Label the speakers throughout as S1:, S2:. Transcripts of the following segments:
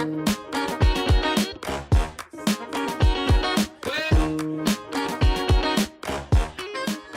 S1: Hey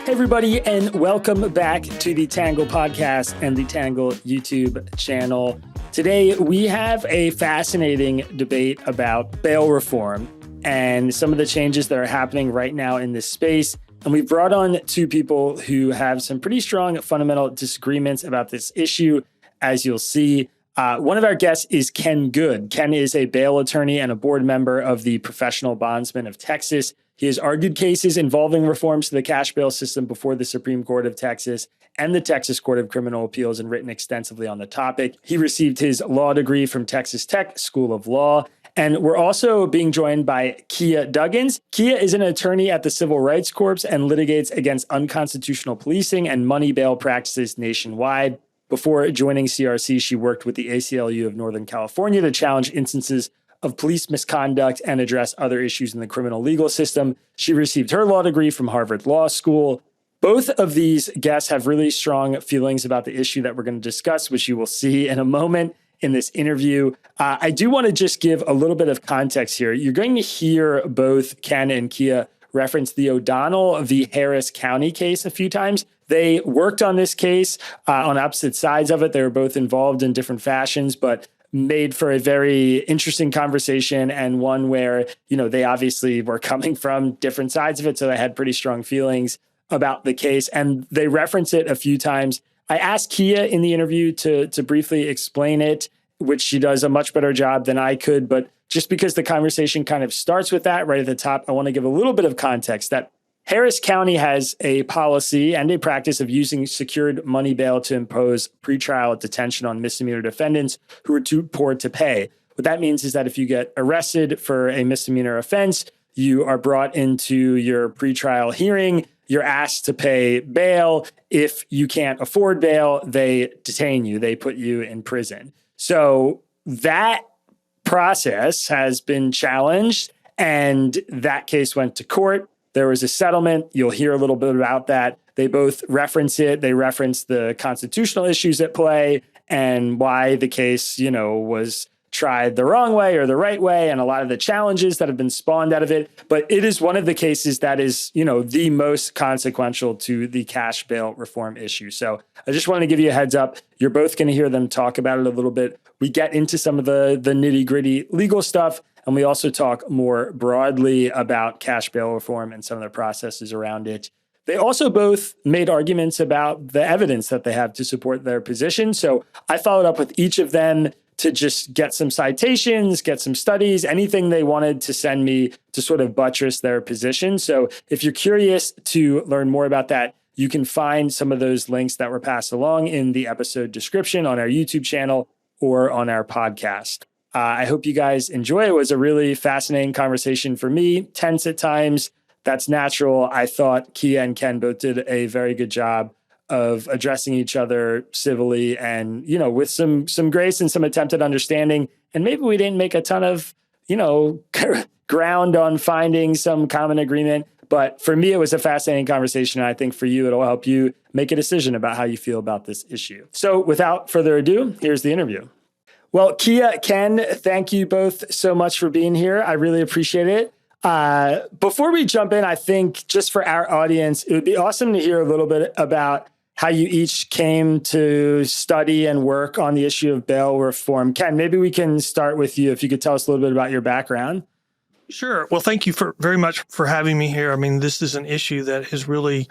S1: everybody, and welcome back to the Tangle podcast and the Tangle YouTube channel. Today, we have a fascinating debate about bail reform and some of the changes that are happening right now in this space. And we've brought on two people who have some pretty strong fundamental disagreements about this issue, as you'll see. One of our guests is Ken Good. Ken is a bail attorney and a board member of the Professional Bondsmen of Texas. He has argued cases involving reforms to the cash bail system before the Supreme Court of Texas and the Texas Court of Criminal Appeals and written extensively on the topic. He received his law degree from Texas Tech School of Law. And we're also being joined by Kiah Duggins. Kiah is an attorney at the Civil Rights Corp and litigates against unconstitutional policing and money bail practices nationwide. Before joining CRC, she worked with the ACLU of Northern California to challenge instances of police misconduct and address other issues in the criminal legal system. She received her law degree from Harvard Law School. Both of these guests have really strong feelings about the issue that we're going to discuss, which you will see in a moment in this interview. I do want to just give a little bit of context here. You're going to hear both Ken and Kiah reference the O'Donnell v. Harris County case a few times. They worked on this case on opposite sides of it. They were both involved in different fashions, but made for a very interesting conversation and one where, they obviously were coming from different sides of it. So they had pretty strong feelings about the case and they reference it a few times. I asked Kiah in the interview to briefly explain it, which she does a much better job than I could. But just because the conversation kind of starts with that right at the top, I want to give a little bit of context that Harris County has a policy and a practice of using secured money bail to impose pretrial detention on misdemeanor defendants who are too poor to pay. What that means is that if you get arrested for a misdemeanor offense, you are brought into your pretrial hearing, you're asked to pay bail. If you can't afford bail, they detain you, they put you in prison. So that process has been challenged and that case went to court. There was a settlement. You'll hear a little bit about that. They both reference it. They reference the constitutional issues at play and why the case, was tried the wrong way or the right way and a lot of the challenges that have been spawned out of it. But it is one of the cases that is, the most consequential to the cash bail reform issue. So I just want to give you a heads up. You're both going to hear them talk about it a little bit. We get into some of the nitty gritty legal stuff. And we also talk more broadly about cash bail reform and some of the processes around it. They also both made arguments about the evidence that they have to support their position. So I followed up with each of them to just get some citations, get some studies, anything they wanted to send me to sort of buttress their position. So if you're curious to learn more about that, you can find some of those links that were passed along in the episode description on our YouTube channel or on our podcast. I hope you guys enjoy. It was a really fascinating conversation for me, tense at times. That's natural. I thought Kiah and Ken both did a very good job of addressing each other civilly and, with some grace and some attempted understanding. And maybe we didn't make a ton of, ground on finding some common agreement. But for me, it was a fascinating conversation. And I think for you, it'll help you make a decision about how you feel about this issue. So without further ado, here's the interview. Well, Kiah, Ken, thank you both so much for being here. I really appreciate it. Before we jump in, I think just for our audience, it would be awesome to hear a little bit about how you each came to study and work on the issue of bail reform. Ken, maybe we can start with you. If you could tell us a little bit about your background.
S2: Sure. Well, thank you very much for having me here. I mean, this is an issue that has really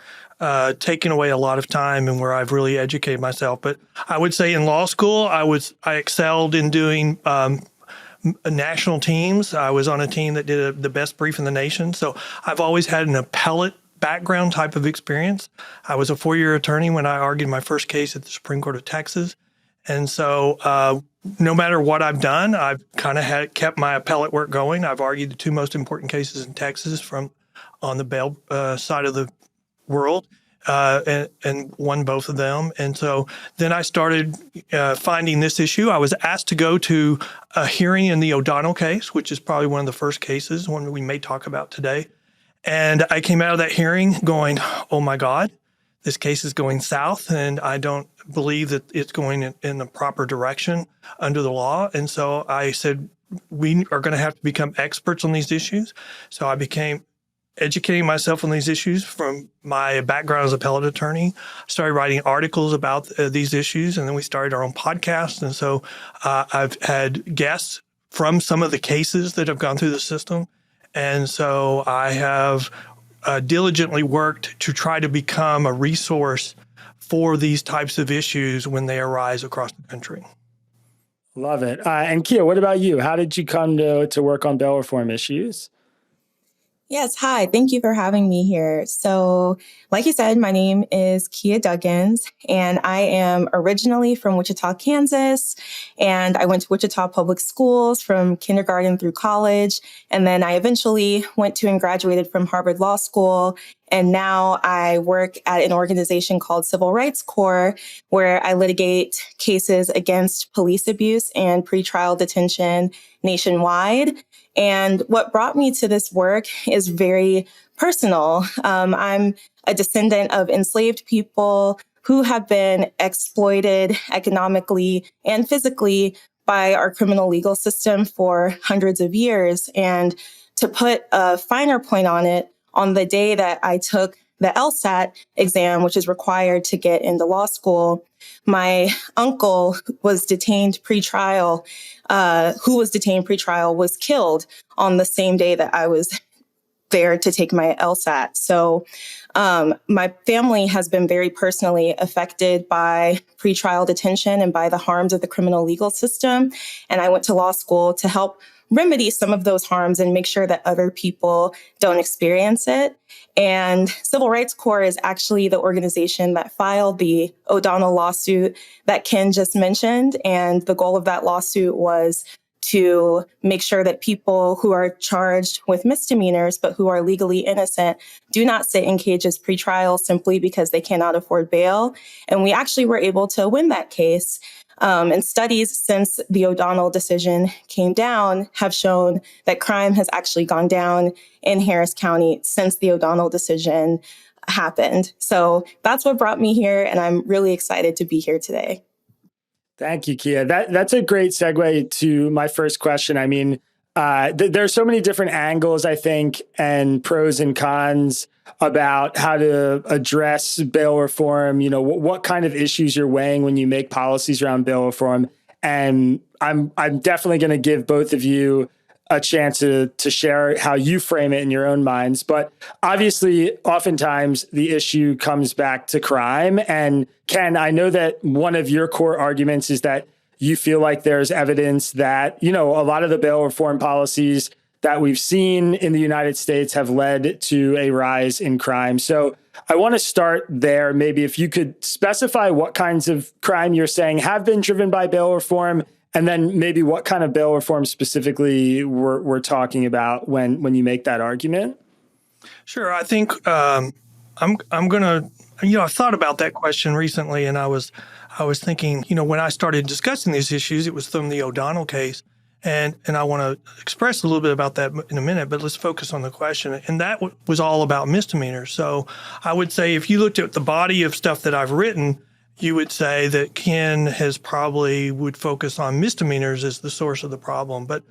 S2: taken away a lot of time and where I've really educated myself. But I would say in law school, I excelled in doing national teams. I was on a team that did the best brief in the nation. So I've always had an appellate background type of experience. I was a 4-year attorney when I argued my first case at the Supreme Court of Texas. And so no matter what I've done, I've kind of kept my appellate work going. I've argued the two most important cases in Texas on the bail side of the world and won both of them. And so then I started finding this issue. I was asked to go to a hearing in the O'Donnell case, which is probably one of the first cases, one we may talk about today. And I came out of that hearing going, oh my God, this case is going south, and I don't believe that it's going in the proper direction under the law. And so I said, we are going to have to become experts on these issues. So I became educating myself on these issues from my background as appellate attorney. Started writing articles about these issues, and then we started our own podcast. And so I've had guests from some of the cases that have gone through the system. And so I have diligently worked to try to become a resource for these types of issues when they arise across the country.
S1: Love it. And Kiah, what about you? How did you come to work on bail reform issues?
S3: Yes. Hi. Thank you for having me here. So, like you said, my name is Kiah Duggins, and I am originally from Wichita, Kansas. And I went to Wichita Public Schools from kindergarten through college. And then I eventually went to and graduated from Harvard Law School. And now I work at an organization called Civil Rights Corp, where I litigate cases against police abuse and pretrial detention nationwide. And what brought me to this work is very personal. I'm a descendant of enslaved people who have been exploited economically and physically by our criminal legal system for hundreds of years. And to put a finer point on it, on the day that I took the LSAT exam, which is required to get into law school, my uncle was detained pretrial, was killed on the same day that I was there to take my LSAT. So my family has been very personally affected by pretrial detention and by the harms of the criminal legal system. And I went to law school to help remedy some of those harms and make sure that other people don't experience it. And Civil Rights Corp is actually the organization that filed the O'Donnell lawsuit that Ken just mentioned. And the goal of that lawsuit was to make sure that people who are charged with misdemeanors, but who are legally innocent, do not sit in cages pretrial simply because they cannot afford bail. And we actually were able to win that case. And studies since the O'Donnell decision came down have shown that crime has actually gone down in Harris County since the O'Donnell decision happened. So that's what brought me here, and I'm really excited to be here today.
S1: Thank you, Kiah. That's a great segue to my first question. I mean, there's so many different angles, I think, and pros and cons about how to address bail reform. You know, what kind of issues you're weighing when you make policies around bail reform. And I'm definitely going to give both of you a chance to share how you frame it in your own minds. But obviously, oftentimes the issue comes back to crime. And Ken, I know that one of your core arguments is that you feel like there's evidence that, you know, a lot of the bail reform policies that we've seen in the United States have led to a rise in crime. So I want to start there. Maybe if you could specify what kinds of crime you're saying have been driven by bail reform, and then maybe what kind of bail reform specifically we're talking about when you make that argument.
S2: Sure. I think I'm going to, I've thought about that question recently, and I was thinking, when I started discussing these issues, it was from the O'Donnell case. And I want to express a little bit about that in a minute, but let's focus on the question. And that was all about misdemeanors. So I would say if you looked at the body of stuff that I've written, you would say that Ken would focus on misdemeanors as the source of the problem. But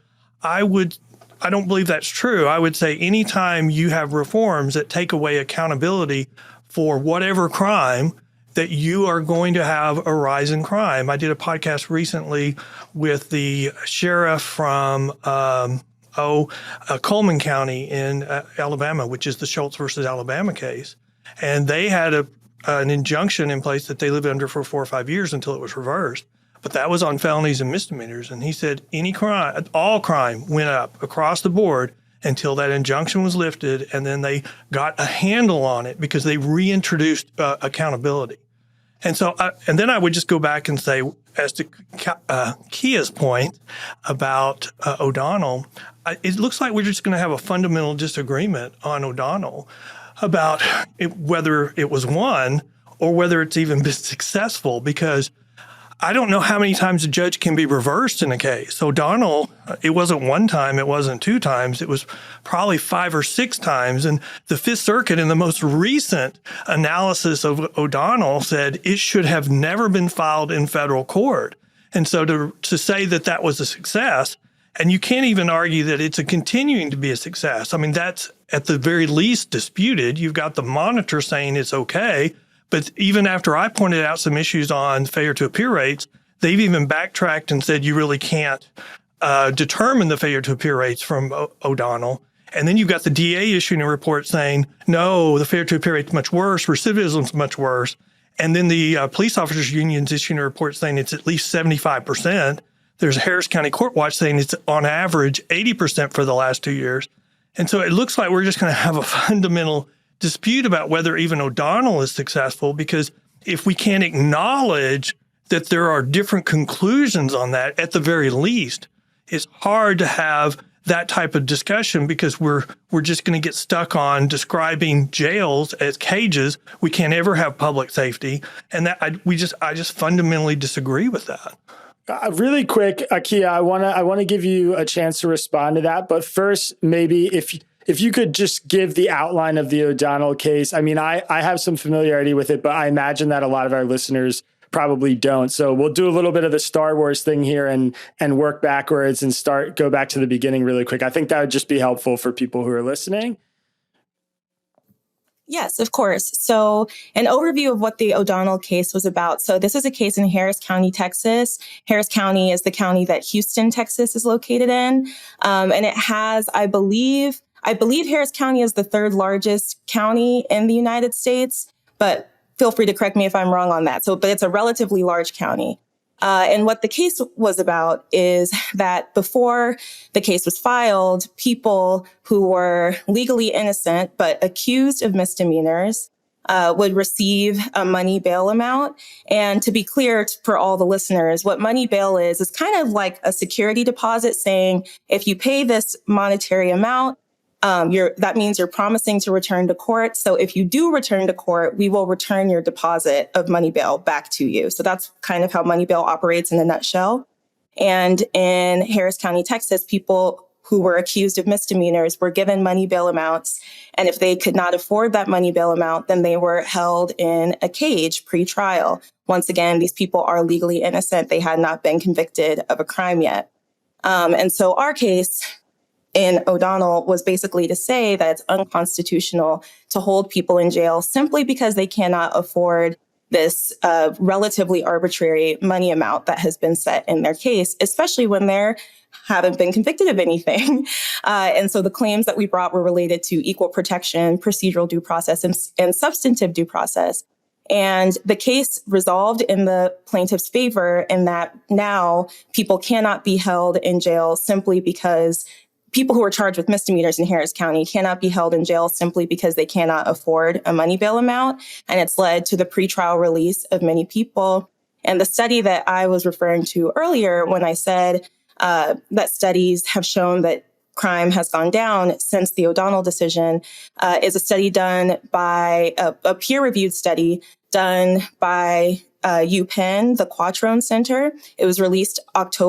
S2: I don't believe that's true. I would say anytime you have reforms that take away accountability for whatever crime, that you are going to have a rise in crime. I did a podcast recently with the sheriff from Coleman County in Alabama, which is the Schultz versus Alabama case. And they had an injunction in place that they lived under for 4 or 5 years until it was reversed. But that was on felonies and misdemeanors. And he said all crime went up across the board until that injunction was lifted. And then they got a handle on it because they reintroduced accountability. And so, and then I would just go back and say, as to Kiah's point about O'Donnell, it looks like we're just going to have a fundamental disagreement on O'Donnell about whether it was won or whether it's even been successful, because I don't know how many times a judge can be reversed in a case. O'Donnell, it wasn't one time, it wasn't 2 times, it was probably 5 or 6 times. And the Fifth Circuit, in the most recent analysis of O'Donnell, said it should have never been filed in federal court. And so to say that that was a success, And you can't even argue that it's continuing to be a success. I mean, that's at the very least disputed. You've got the monitor saying it's okay. But even after I pointed out some issues on failure to appear rates, they've even backtracked and said you really can't determine the failure to appear rates from O'Donnell. And then you've got the DA issuing a report saying, no, the failure to appear rate's much worse, recidivism's much worse. And then the police officers unions issuing a report saying it's at least 75%. There's a Harris County Court Watch saying it's on average 80% for the last 2 years. And so it looks like we're just going to have a fundamental dispute about whether even O'Donnell is successful, because if we can't acknowledge that there are different conclusions on that, at the very least, it's hard to have that type of discussion, because we're just going to get stuck on describing jails as cages. We can't ever have public safety. And that I just fundamentally disagree with that.
S1: Really quick, Kiah, I want to give you a chance to respond to that. But first, maybe if you could just give the outline of the O'Donnell case. I mean, I have some familiarity with it, but I imagine that a lot of our listeners probably don't. So we'll do a little bit of the Star Wars thing here and work backwards and go back to the beginning really quick. I think that would just be helpful for people who are listening.
S3: Yes, of course. So an overview of what the O'Donnell case was about. So this is a case in Harris County, Texas. Harris County is the county that Houston, Texas is located in. And it has, I believe Harris County is the third largest county in the United States, but feel free to correct me if I'm wrong on that. But it's a relatively large county. And what the case was about is that before the case was filed, people who were legally innocent but accused of misdemeanors would receive a money bail amount. And to be clear for all the listeners, what money bail is kind of like a security deposit saying, if you pay this monetary amount, that means you're promising to return to court. So if you do return to court, we will return your deposit of money bail back to you. So that's kind of how money bail operates in a nutshell. And in Harris County, Texas, people who were accused of misdemeanors were given money bail amounts. And if they could not afford that money bail amount, then they were held in a cage pre-trial. Once again, these people are legally innocent. They had not been convicted of a crime yet. And so our case in O'Donnell was basically to say that it's unconstitutional to hold people in jail simply because they cannot afford this relatively arbitrary money amount that has been set in their case, especially when they haven't been convicted of anything. And so the claims that we brought were related to equal protection, procedural due process, and substantive due process. And the case resolved in the plaintiff's favor in that now people cannot be held in jail simply because people who are charged with misdemeanors in Harris County cannot be held in jail simply because they cannot afford a money bail amount. And it's led to the pretrial release of many people. And the study that I was referring to earlier when I said that studies have shown that crime has gone down since the O'Donnell decision is a study done by a peer-reviewed study done by UPenn, the Quattrone Center. It was released August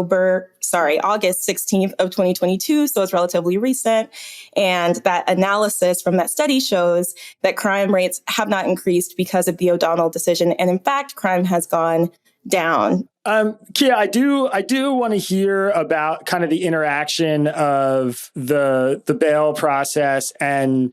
S3: 16th of 2022. So it's relatively recent. And that analysis from that study shows that crime rates have not increased because of the O'Donnell decision. And in fact, crime has gone down.
S1: Kiah, I do want to hear about kind of the interaction of the bail process and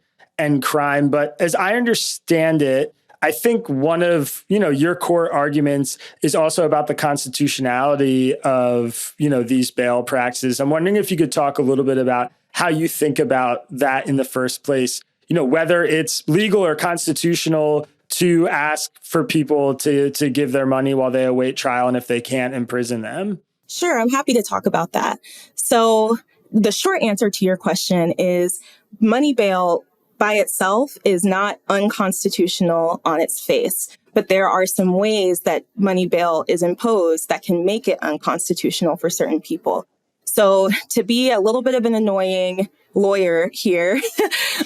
S1: crime. But as I understand it, I think one of, your core arguments is also about the constitutionality of, these bail practices. I'm wondering if you could talk a little bit about how you think about that in the first place, whether it's legal or constitutional to ask for people to give their money while they await trial, and if they can't, imprison them.
S3: Sure, I'm happy to talk about that. So the short answer to your question is money bail by itself is not unconstitutional on its face, but there are some ways that money bail is imposed that can make it unconstitutional for certain people. So to be a little bit of an annoying lawyer here.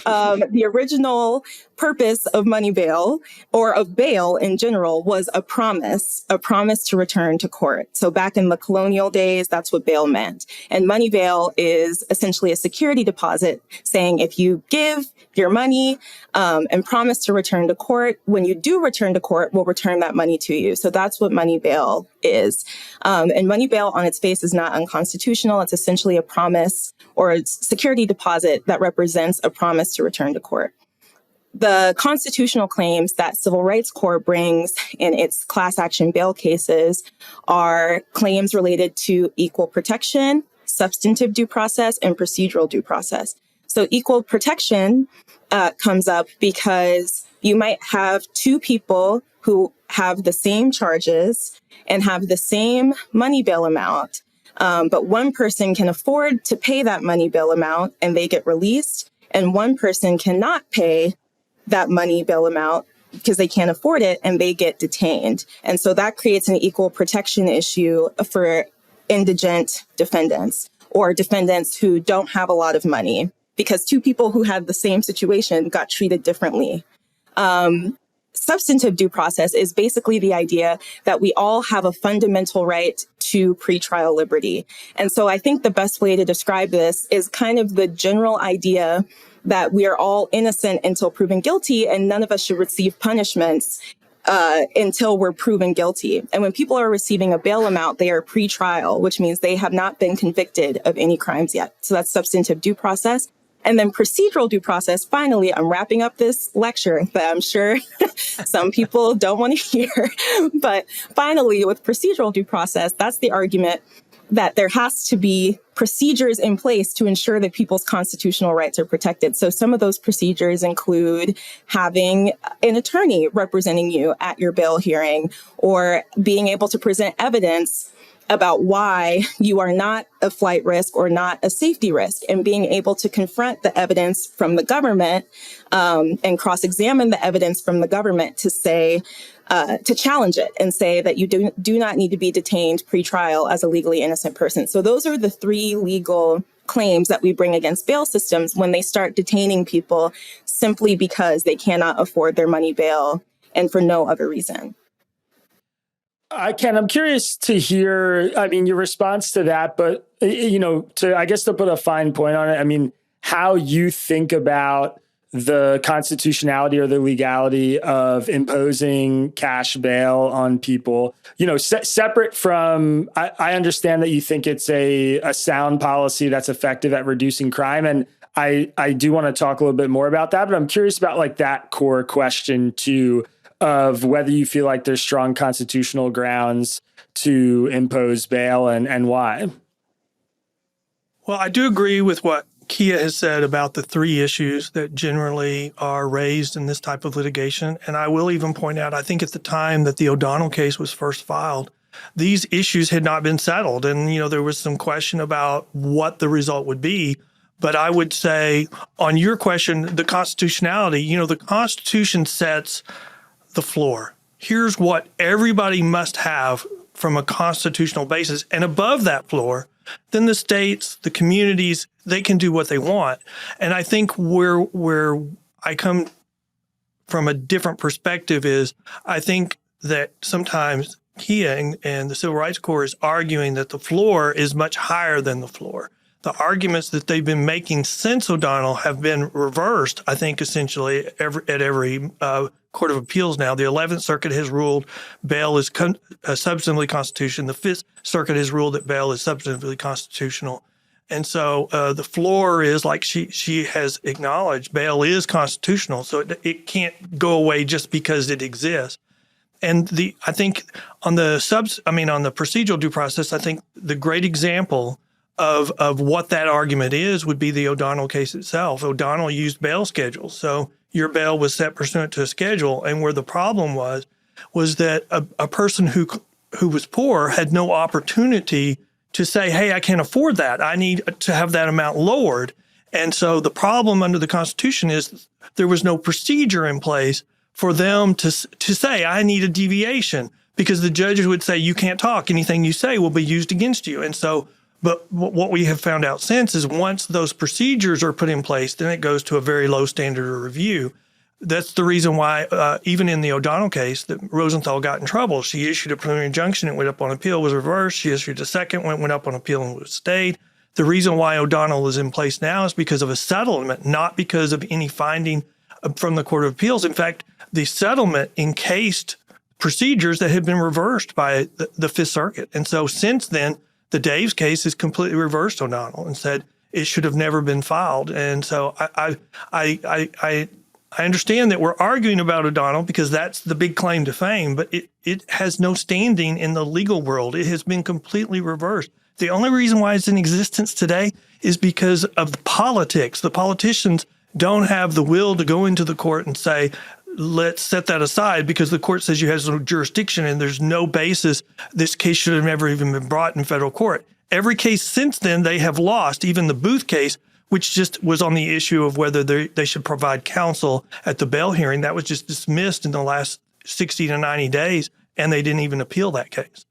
S3: The original purpose of money bail, or of bail in general, was a promise to return to court. So back in the colonial days, that's what bail meant. And money bail is essentially a security deposit saying if you give your money and promise to return to court, when you do return to court, we'll return that money to you. So that's what money bail is. And money bail on its face is not unconstitutional. It's essentially a promise or a security deposit that represents a promise to return to court. The constitutional claims that Civil Rights Corp brings in its class action bail cases are claims related to equal protection, substantive due process, and procedural due process. So equal protection comes up because you might have two people who have the same charges and have the same money bail amount, but one person can afford to pay that money bail amount and they get released, and one person cannot pay that money bail amount because they can't afford it and they get detained. And so that creates an equal protection issue for indigent defendants or defendants who don't have a lot of money, because two people who had the same situation got treated differently. Substantive due process is basically the idea that we all have a fundamental right to pretrial liberty. And so I think the best way to describe this is kind of the general idea that we are all innocent until proven guilty, and none of us should receive punishments until we're proven guilty. And when people are receiving a bail amount, they are pre-trial, which means they have not been convicted of any crimes yet. So that's substantive due process. And then procedural due process, finally, I'm wrapping up this lecture that I'm sure some people don't want to hear. But finally, with procedural due process, that's the argument that there has to be procedures in place to ensure that people's constitutional rights are protected. So some of those procedures include having an attorney representing you at your bail hearing, or being able to present evidence about why you are not a flight risk or not a safety risk, and being able to confront the evidence from the government and cross-examine the evidence from the government to say, to challenge it and say that you do not need to be detained pre-trial as a legally innocent person. So those are the three legal claims that we bring against bail systems when they start detaining people simply because they cannot afford their money bail and for no other reason.
S1: Ken, I'm curious to hear, your response to that, but, to put a fine point on it, how you think about the constitutionality or the legality of imposing cash bail on people, separate from, I understand that you think it's a sound policy that's effective at reducing crime. And I do want to talk a little bit more about that, but I'm curious about that core question too, of whether you feel like there's strong constitutional grounds to impose bail and why.
S2: Well, I do agree with what Kiah has said about the three issues that generally are raised in this type of litigation. And I will even point out, I think at the time that the O'Donnell case was first filed, these issues had not been settled. And, there was some question about what the result would be. But I would say on your question, the constitutionality, the Constitution sets the floor. Here's what everybody must have from a constitutional basis. And above that floor, then the states, the communities, they can do what they want. And I think where I come from a different perspective is I think that sometimes Kiah and the Civil Rights Corp is arguing that the floor is much higher than the floor. The arguments that they've been making since O'Donnell have been reversed, I think, essentially at every Court of Appeals now. The 11th Circuit has ruled bail is substantively constitutional. The 5th Circuit has ruled that bail is substantively constitutional. And so the floor is, like she has acknowledged, bail is constitutional. So it can't go away just because it exists. And I think on the procedural due process, I think the great example of what that argument is would be the O'Donnell case itself. O'Donnell used bail schedules. So your bail was set pursuant to a schedule. And where the problem was that a person who was poor had no opportunity to say, hey, I can't afford that. I need to have that amount lowered. And so the problem under the Constitution is there was no procedure in place for them to say, I need a deviation, because the judges would say, you can't talk. Anything you say will be used against you. And so But what we have found out since is once those procedures are put in place, then it goes to a very low standard of review. That's the reason why, even in the O'Donnell case, that Rosenthal got in trouble. She issued a preliminary injunction, it went up on appeal, was reversed. She issued a second one, went up on appeal, and was stayed. The reason why O'Donnell is in place now is because of a settlement, not because of any finding from the Court of Appeals. In fact, the settlement encased procedures that had been reversed by the Fifth Circuit. And so since then, the Daves case has completely reversed O'Donnell and said it should have never been filed. And so I understand that we're arguing about O'Donnell because that's the big claim to fame, but it has no standing in the legal world. It has been completely reversed. The only reason why it's in existence today is because of the politics. The politicians don't have the will to go into the court and say, let's set that aside because the court says you have no jurisdiction and there's no basis. This case should have never even been brought in federal court. Every case since then they have lost, even the Booth case, which just was on the issue of whether they should provide counsel at the bail hearing. That was just dismissed in the last 60 to 90 days, and they didn't even appeal that case.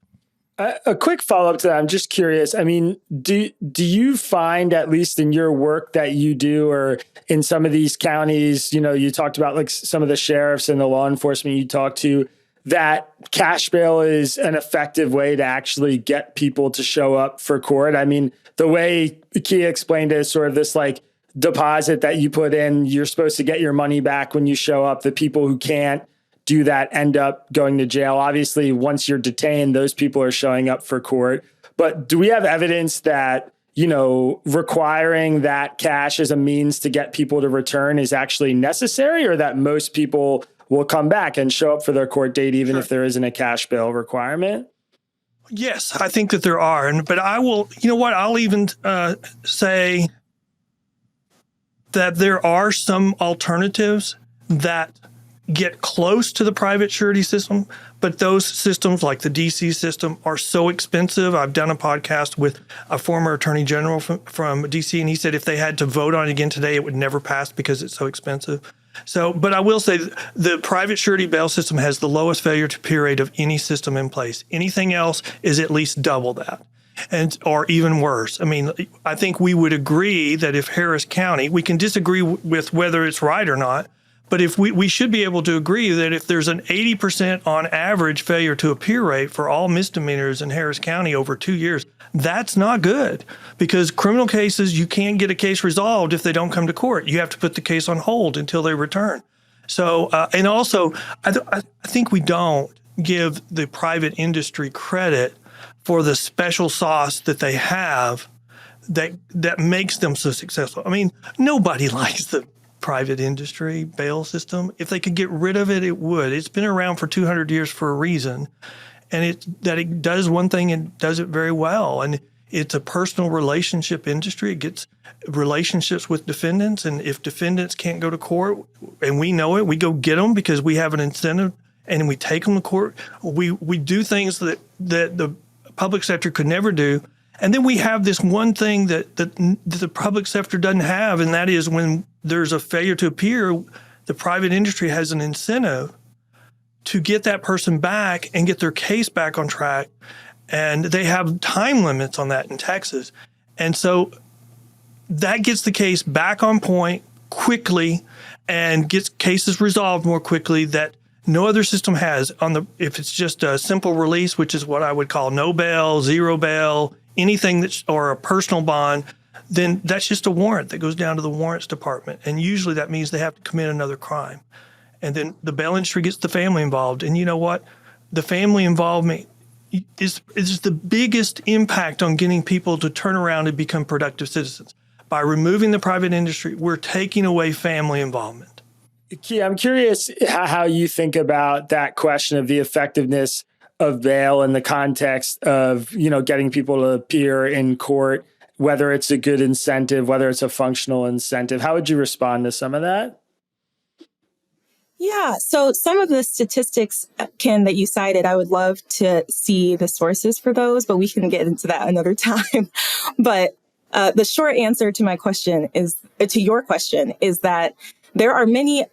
S1: A quick follow-up to that. I'm just curious. I mean, do you find, at least in your work that you do or in some of these counties, you talked about like some of the sheriffs and the law enforcement you talk to, that cash bail is an effective way to actually get people to show up for court? I mean, the way Kiah explained it is sort of this like deposit that you put in, you're supposed to get your money back when you show up. The people who can't do that end up going to jail. Obviously, once you're detained, those people are showing up for court. But do we have evidence that, requiring that cash as a means to get people to return is actually necessary, or that most people will come back and show up for their court date, even if there isn't a cash bail requirement?
S2: Yes, I think that there are. But I will, I'll even say that there are some alternatives that get close to the private surety system, but those systems like the DC system are so expensive. I've done a podcast with a former attorney general from DC, and he said if they had to vote on it again today, it would never pass because it's so expensive. So, but I will say the private surety bail system has the lowest failure to appear rate of any system in place. Anything else is at least double that, or even worse. I mean, I think we would agree that if Harris County, we can disagree with whether it's right or not, but if we should be able to agree that if there's an 80% on average failure to appear rate for all misdemeanors in Harris County over 2 years, that's not good, because criminal cases, you can't get a case resolved if they don't come to court. You have to put the case on hold until they return. So, and also, I think we don't give the private industry credit for the special sauce that they have that makes them so successful. I mean, nobody likes the private industry bail system. If they could get rid of it, it would. It's been around for 200 years for a reason. And it does one thing and does it very well. And it's a personal relationship industry. It gets relationships with defendants. And if defendants can't go to court, and we know it, we go get them because we have an incentive and we take them to court. We do things that the public sector could never do. And then we have this one thing that the public sector doesn't have, and that is when there's a failure to appear, the private industry has an incentive to get that person back and get their case back on track. And they have time limits on that in Texas. And so that gets the case back on point quickly and gets cases resolved more quickly that no other system has. If it's just a simple release, which is what I would call no bail, zero bail, anything or a personal bond, then that's just a warrant that goes down to the warrants department. And usually that means they have to commit another crime. And then the bail industry gets the family involved. And you know what? The family involvement is the biggest impact on getting people to turn around and become productive citizens. By removing the private industry, we're taking away family involvement.
S1: Kiah, I'm curious how you think about that question of the effectiveness of bail in the context of, getting people to appear in court, whether it's a good incentive, whether it's a functional incentive. How would you respond to some of that?
S3: Yeah, so some of the statistics, Ken, that you cited, I would love to see the sources for those, but we can get into that another time. But the short answer to your question is that there are many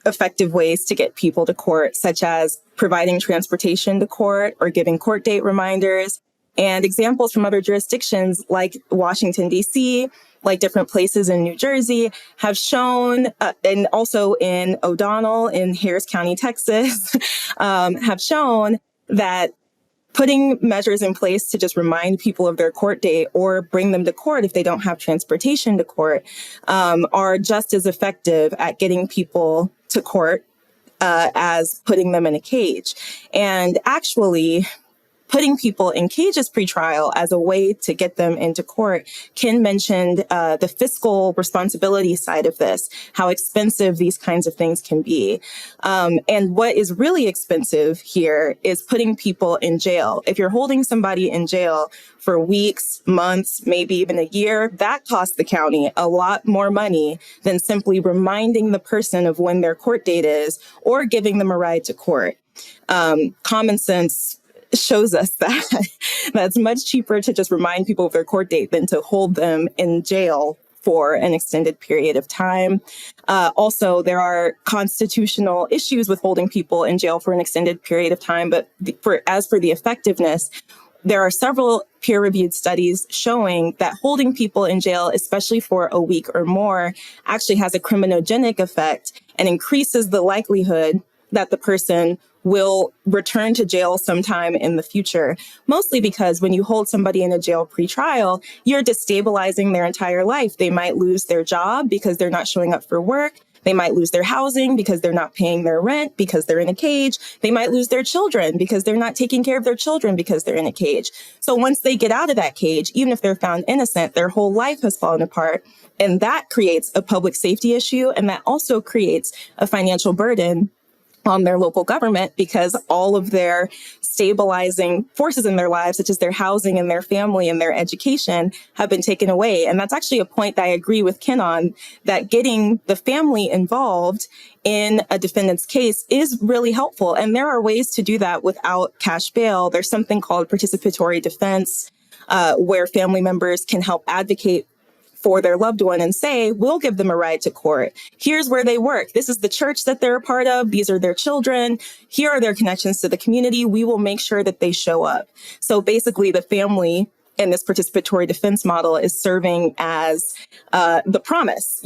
S3: effective ways to get people to court, such as providing transportation to court or giving court date reminders. And examples from other jurisdictions like Washington, D.C., like different places in New Jersey, have shown, and also in O'Donnell in Harris County, Texas, have shown that putting measures in place to just remind people of their court date or bring them to court if they don't have transportation to court are just as effective at getting people to court as putting them in a cage. And actually, putting people in cages pretrial as a way to get them into court. Ken mentioned the fiscal responsibility side of this, how expensive these kinds of things can be. And what is really expensive here is putting people in jail. If you're holding somebody in jail for weeks, months, maybe even a year, that costs the county a lot more money than simply reminding the person of when their court date is or giving them a ride to court. Common sense shows us that that's much cheaper to just remind people of their court date than to hold them in jail for an extended period of time. Also, there are constitutional issues with holding people in jail for an extended period of time. But as for the effectiveness, there are several peer-reviewed studies showing that holding people in jail, especially for a week or more, actually has a criminogenic effect and increases the likelihood that the person will return to jail sometime in the future, mostly because when you hold somebody in a jail pretrial, you're destabilizing their entire life. They might lose their job because they're not showing up for work. They might lose their housing because they're not paying their rent because they're in a cage. They might lose their children because they're not taking care of their children because they're in a cage. So once they get out of that cage, even if they're found innocent, their whole life has fallen apart. And that creates a public safety issue. And that also creates a financial burden on their local government because all of their stabilizing forces in their lives, such as their housing and their family and their education, have been taken away. And that's actually a point that I agree with Ken on, that getting the family involved in a defendant's case is really helpful. And there are ways to do that without cash bail. There's something called participatory defense, where family members can help advocate for their loved one and say, we'll give them a ride to court. Here's where they work. This is the church that they're a part of. These are their children. Here are their connections to the community. We will make sure that they show up. So basically, the family in this participatory defense model is serving as the promise,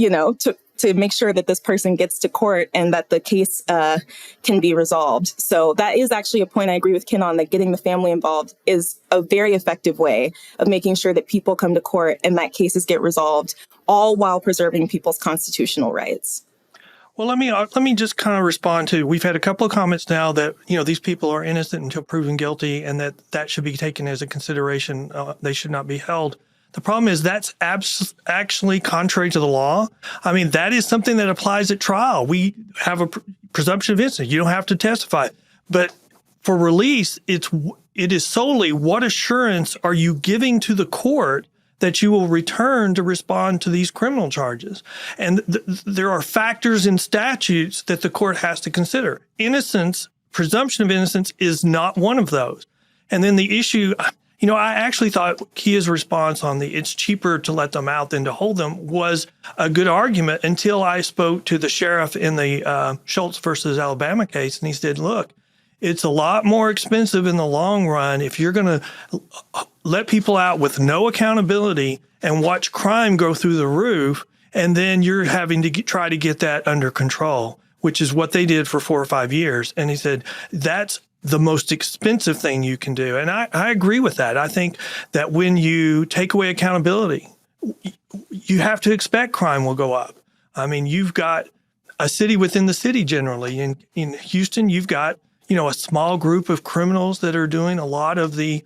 S3: to make sure that this person gets to court and that the case can be resolved. So that is actually a point I agree with Ken on, that getting the family involved is a very effective way of making sure that people come to court and that cases get resolved, all while preserving people's constitutional rights.
S2: Well, let me just kind of respond to, we've had a couple of comments now that, these people are innocent until proven guilty and that should be taken as a consideration. They should not be held. The problem is that's actually contrary to the law. I mean, that is something that applies at trial. We have a presumption of innocence. You don't have to testify. But for release, it is solely what assurance are you giving to the court that you will return to respond to these criminal charges. And there are factors in statutes that the court has to consider. Innocence, presumption of innocence is not one of those. And then the issue, I actually thought Kiah's response on it's cheaper to let them out than to hold them was a good argument until I spoke to the sheriff in the Schultz versus Alabama case. And he said, look, it's a lot more expensive in the long run if you're going to let people out with no accountability and watch crime go through the roof. And then you're having to try to get that under control, which is what they did for 4 or 5 years. And he said, that's the most expensive thing you can do. And I agree with that. I think that when you take away accountability, you have to expect crime will go up. I mean, you've got a city within the city generally. In Houston, you've got, a small group of criminals that are doing a lot of the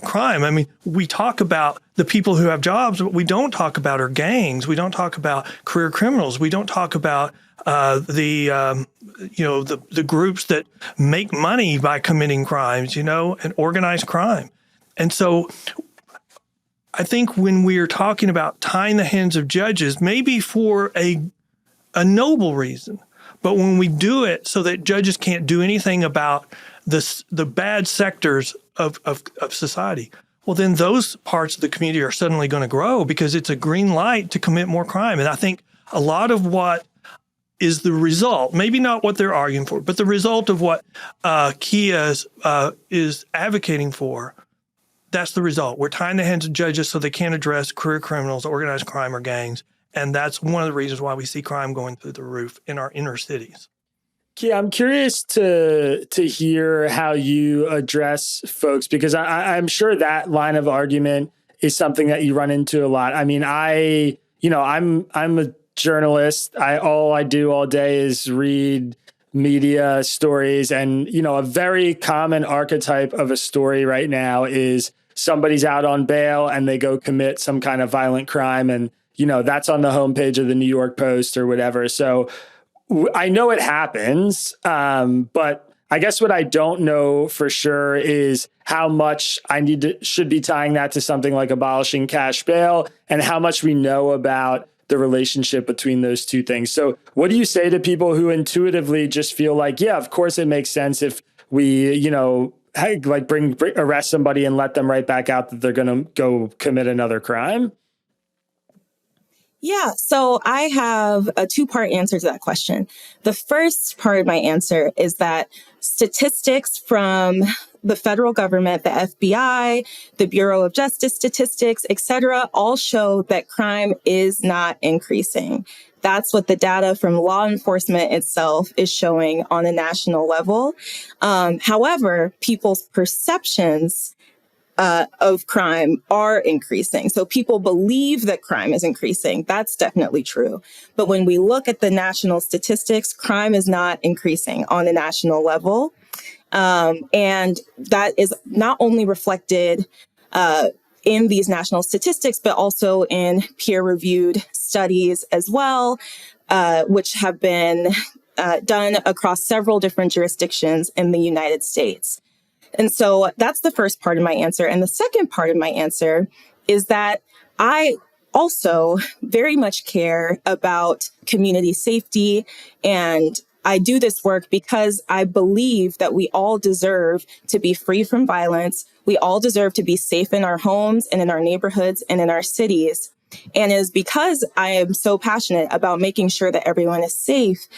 S2: crime. I mean, we talk about the people who have jobs, but we don't talk about our gangs. We don't talk about career criminals. We don't talk about the groups that make money by committing crimes, and organized crime. And so I think when we're talking about tying the hands of judges, maybe for a noble reason, but when we do it so that judges can't do anything about the bad sectors of society, well, then those parts of the community are suddenly going to grow because it's a green light to commit more crime. And I think a lot of what is the result, maybe not what they're arguing for, but the result of what Kiah is advocating for, that's the result. We're tying the hands of judges so they can't address career criminals, organized crime, or gangs. And that's one of the reasons why we see crime going through the roof in our inner cities.
S1: Kiah, I'm curious to hear how you address folks, because I'm sure that line of argument is something that you run into a lot. I mean, I'm a journalist. All I do all day is read media stories, and a very common archetype of a story right now is somebody's out on bail and they go commit some kind of violent crime, and that's on the homepage of the New York Post or whatever. So I know it happens, but I guess what I don't know for sure is how much should be tying that to something like abolishing cash bail, and how much we know about the relationship between those two things. So what do you say to people who intuitively just feel like, yeah, of course it makes sense if we, arrest somebody and let them right back out that they're going to go commit another crime?
S3: Yeah, so I have a two-part answer to that question. The first part of my answer is that statistics from the federal government, the FBI, the Bureau of Justice Statistics, et cetera, all show that crime is not increasing. That's what the data from law enforcement itself is showing on a national level. However, people's perceptions of crime are increasing. So people believe that crime is increasing. That's definitely true. But when we look at the national statistics, crime is not increasing on a national level. And that is not only reflected in these national statistics, but also in peer-reviewed studies as well, which have been done across several different jurisdictions in the United States. And so that's the first part of my answer. And the second part of my answer is that I also very much care about community safety. And I do this work because I believe that we all deserve to be free from violence. We all deserve to be safe in our homes and in our neighborhoods and in our cities. And it is because I am so passionate about making sure that everyone is safe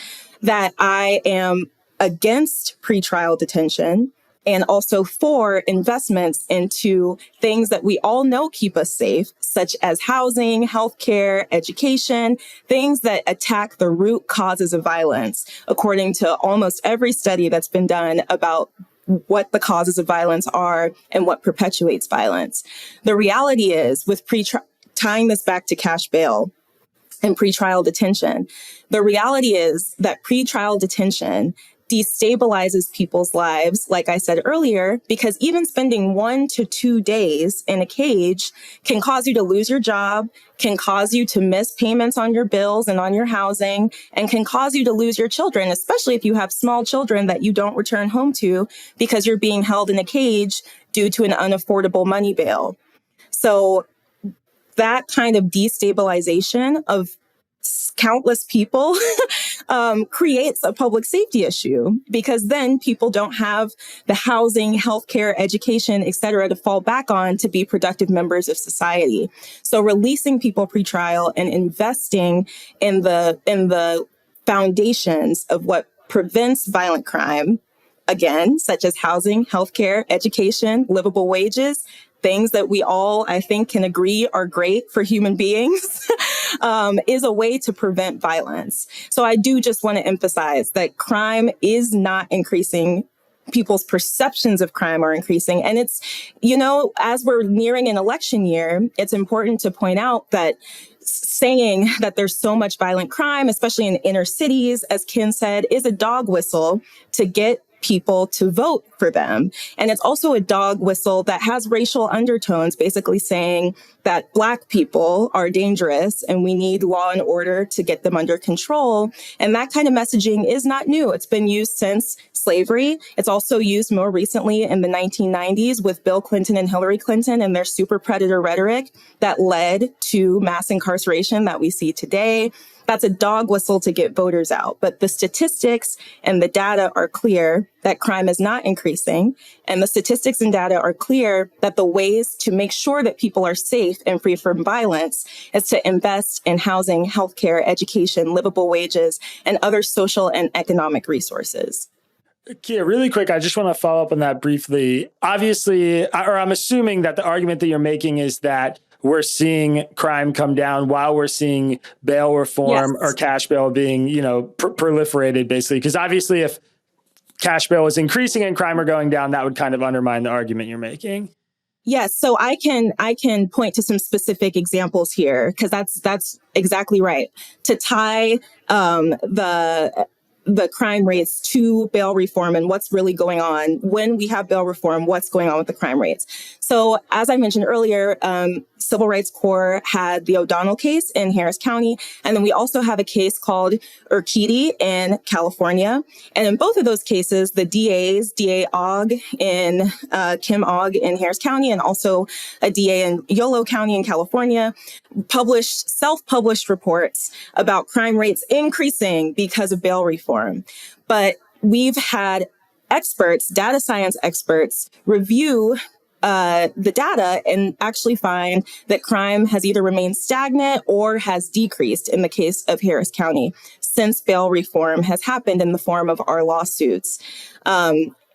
S3: that I am against pretrial detention, and also for investments into things that we all know keep us safe, such as housing, healthcare, education, things that attack the root causes of violence, according to almost every study that's been done about what the causes of violence are and what perpetuates violence. The reality is, with tying this back to cash bail and pretrial detention, the reality is that pretrial detention destabilizes people's lives, like I said earlier, because even spending 1 to 2 days in a cage can cause you to lose your job, can cause you to miss payments on your bills and on your housing, and can cause you to lose your children, especially if you have small children that you don't return home to because you're being held in a cage due to an unaffordable money bail. So that kind of destabilization of countless people creates a public safety issue, because then people don't have the housing, healthcare, education, et cetera, to fall back on to be productive members of society. So releasing people pretrial and investing in the foundations of what prevents violent crime, again, such as housing, healthcare, education, livable wages, things that we all, I think, can agree are great for human beings, is a way to prevent violence. So I do just want to emphasize that crime is not increasing. People's perceptions of crime are increasing. And it's, as we're nearing an election year, it's important to point out that saying that there's so much violent crime, especially in inner cities, as Ken said, is a dog whistle to get people to vote for them. And it's also a dog whistle that has racial undertones, basically saying that Black people are dangerous and we need law and order to get them under control. And that kind of messaging is not new. It's been used since slavery. It's also used more recently in the 1990s with Bill Clinton and Hillary Clinton and their super predator rhetoric that led to mass incarceration that we see today. That's a dog whistle to get voters out. But the statistics and the data are clear that crime is not increasing. And the statistics and data are clear that the ways to make sure that people are safe and free from violence is to invest in housing, healthcare, education, livable wages, and other social and economic resources.
S1: Kiah, really quick, I just want to follow up on that briefly. Obviously, or I'm assuming that the argument that you're making is that we're seeing crime come down while we're seeing bail reform or cash bail being, proliferated, basically. Because obviously, if cash bail is increasing and crime are going down, that would kind of undermine the argument you're making.
S3: Yes, so I can point to some specific examples here because that's exactly right. To tie the crime rates to bail reform and what's really going on when we have bail reform, what's going on with the crime rates. So as I mentioned earlier, Civil Rights Corp had the O'Donnell case in Harris County. And then we also have a case called Urquidy in California. And in both of those cases, the DAs, DA Ogg in Kim Ogg in Harris County, and also a DA in Yolo County in California, self-published reports about crime rates increasing because of bail reform. But we've had experts, data science experts, review the data and actually find that crime has either remained stagnant or has decreased in the case of Harris County since bail reform has happened in the form of our lawsuits.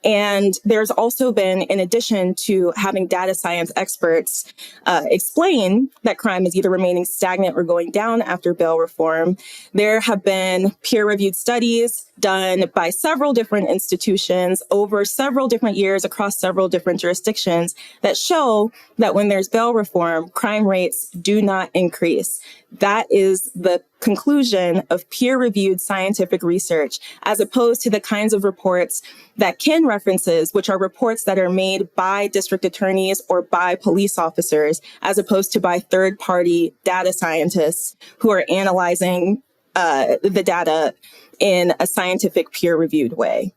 S3: And there's also been, in addition to having data science experts explain that crime is either remaining stagnant or going down after bail reform, there have been peer-reviewed studies done by several different institutions over several different years across several different jurisdictions that show that when there's bail reform, crime rates do not increase. That is the conclusion of peer-reviewed scientific research, as opposed to the kinds of reports that Ken references, which are reports that are made by district attorneys or by police officers, as opposed to by third-party data scientists who are analyzing the data in a scientific peer-reviewed way.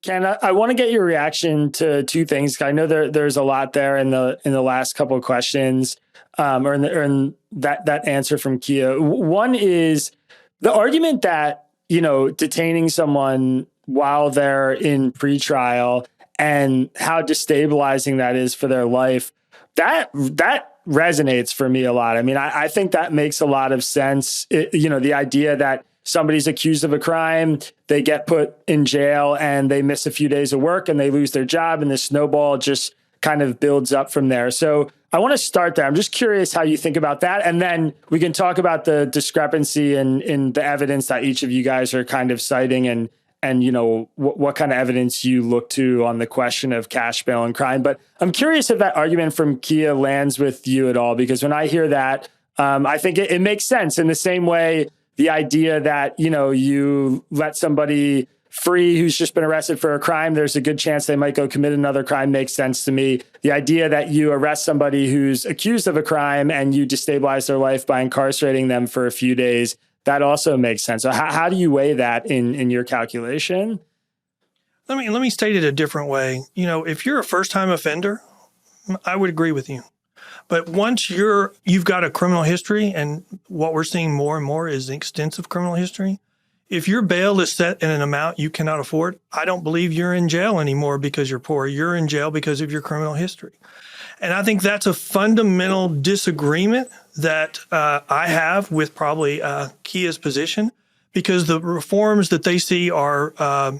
S1: Ken, I want to get your reaction to two things. I know there's a lot there in the last couple of questions, or in that answer from Kiah. One is the argument that detaining someone while they're in pretrial and how destabilizing that is for their life. That resonates for me a lot. I mean, I think that makes a lot of sense. The idea that somebody's accused of a crime, they get put in jail and they miss a few days of work and they lose their job, and the snowball just kind of builds up from there. So I want to start there. I'm just curious how you think about that. And then we can talk about the discrepancy in the evidence that each of you guys are kind of citing and what kind of evidence you look to on the question of cash bail and crime. But I'm curious if that argument from Kiah lands with you at all, because when I hear that, I think it makes sense in the same way. The idea that, you let somebody free who's just been arrested for a crime, there's a good chance they might go commit another crime makes sense to me. The idea that you arrest somebody who's accused of a crime and you destabilize their life by incarcerating them for a few days, that also makes sense. So how do you weigh that in your calculation?
S2: Let me state it a different way. If you're a first-time offender, I would agree with you. But once you've got a criminal history, and what we're seeing more and more is extensive criminal history, if your bail is set in an amount you cannot afford, I don't believe you're in jail anymore because you're poor. You're in jail because of your criminal history. And I think that's a fundamental disagreement that I have with probably Kiah's position, because the reforms that they see are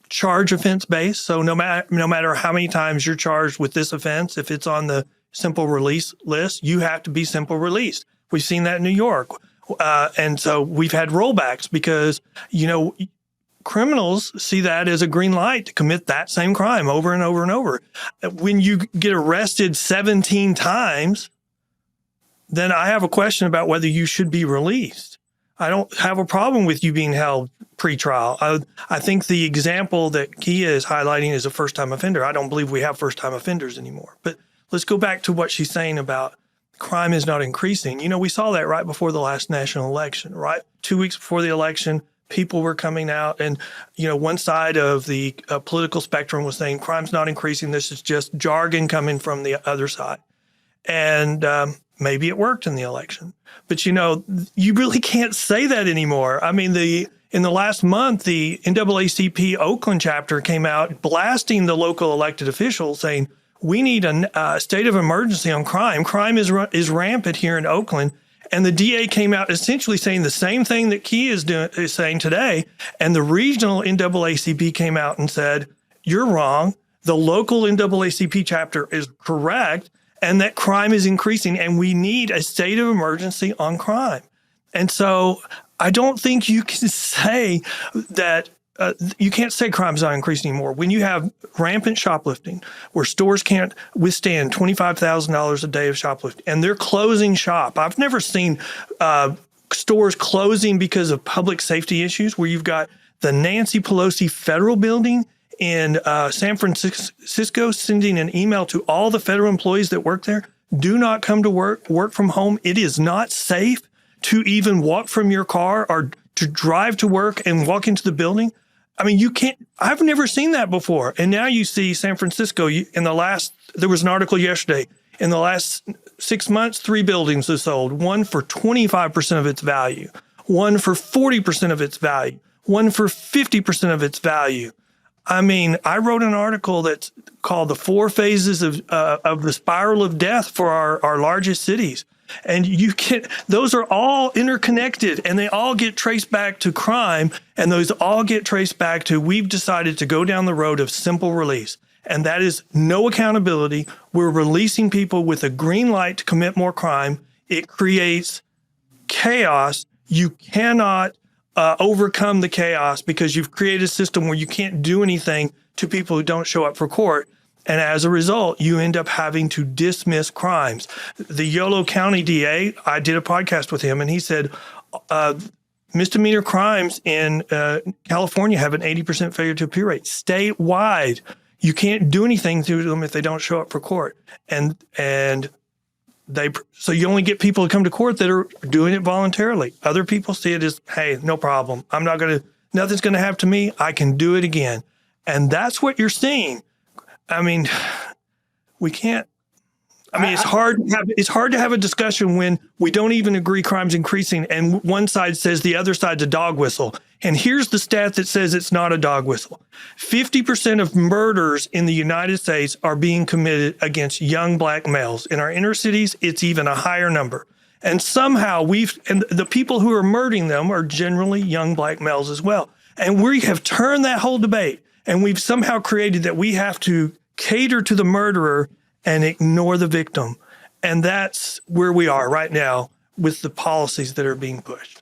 S2: charge offense based. So no matter how many times you're charged with this offense, if it's on the simple release list, you have to be simple released. We've seen that in New York. And so we've had rollbacks because, criminals see that as a green light to commit that same crime over and over and over. When you get arrested 17 times, then I have a question about whether you should be released. I don't have a problem with you being held pretrial. I think the example that Kiah is highlighting is a first-time offender. I don't believe we have first-time offenders anymore. But let's go back to what she's saying about crime is not increasing. We saw that right before the last national election, right? 2 weeks before the election, people were coming out and, one side of the political spectrum was saying crime's not increasing. This is just jargon coming from the other side. And maybe it worked in the election. But, you really can't say that anymore. I mean, in the last month, the NAACP Oakland chapter came out blasting the local elected officials saying, we need a state of emergency on crime. Crime is rampant here in Oakland, And the DA came out essentially saying the same thing that Kiah is saying today. And the regional NAACP came out and said, you're wrong. The local NAACP chapter is correct, and that crime is increasing, and we need a state of emergency on crime. And so I don't think you can say that you can't say crime's not increasing anymore. When you have rampant shoplifting, where stores can't withstand $25,000 a day of shoplifting, and they're closing shop. I've never seen stores closing because of public safety issues, where you've got the Nancy Pelosi federal building in San Francisco sending an email to all the federal employees that work there. Do not come to work from home. It is not safe to even walk from your car or to drive to work and walk into the building. I mean, you can't, I've never seen that before. And now you see San Francisco there was an article yesterday, in the last 6 months, 3 buildings have sold, one for 25% of its value, one for 40% of its value, one for 50% of its value. I mean, I wrote an article that's called The 4 Phases of the Spiral of Death for our largest cities. And those are all interconnected, and they all get traced back to crime, and those all get traced back to, we've decided to go down the road of simple release. And that is no accountability. We're releasing people with a green light to commit more crime. It creates chaos. You cannot overcome the chaos because you've created a system where you can't do anything to people who don't show up for court. And as a result, you end up having to dismiss crimes. The Yolo County DA, I did a podcast with him, and he said misdemeanor crimes in California have an 80% failure to appear rate. Statewide, you can't do anything to them if they don't show up for court. So you only get people to come to court that are doing it voluntarily. Other people see it as, hey, no problem. Nothing's going to happen to me. I can do it again. And that's what you're seeing. I mean, it's hard to have a discussion when we don't even agree crime's increasing and one side says the other side's a dog whistle. And here's the stat that says it's not a dog whistle. 50% of murders in the United States are being committed against young Black males. In our inner cities, it's even a higher number. And somehow and the people who are murdering them are generally young Black males as well. And we have turned that whole debate, and we've somehow created that we have to cater to the murderer and ignore the victim. And that's where we are right now with the policies that are being pushed.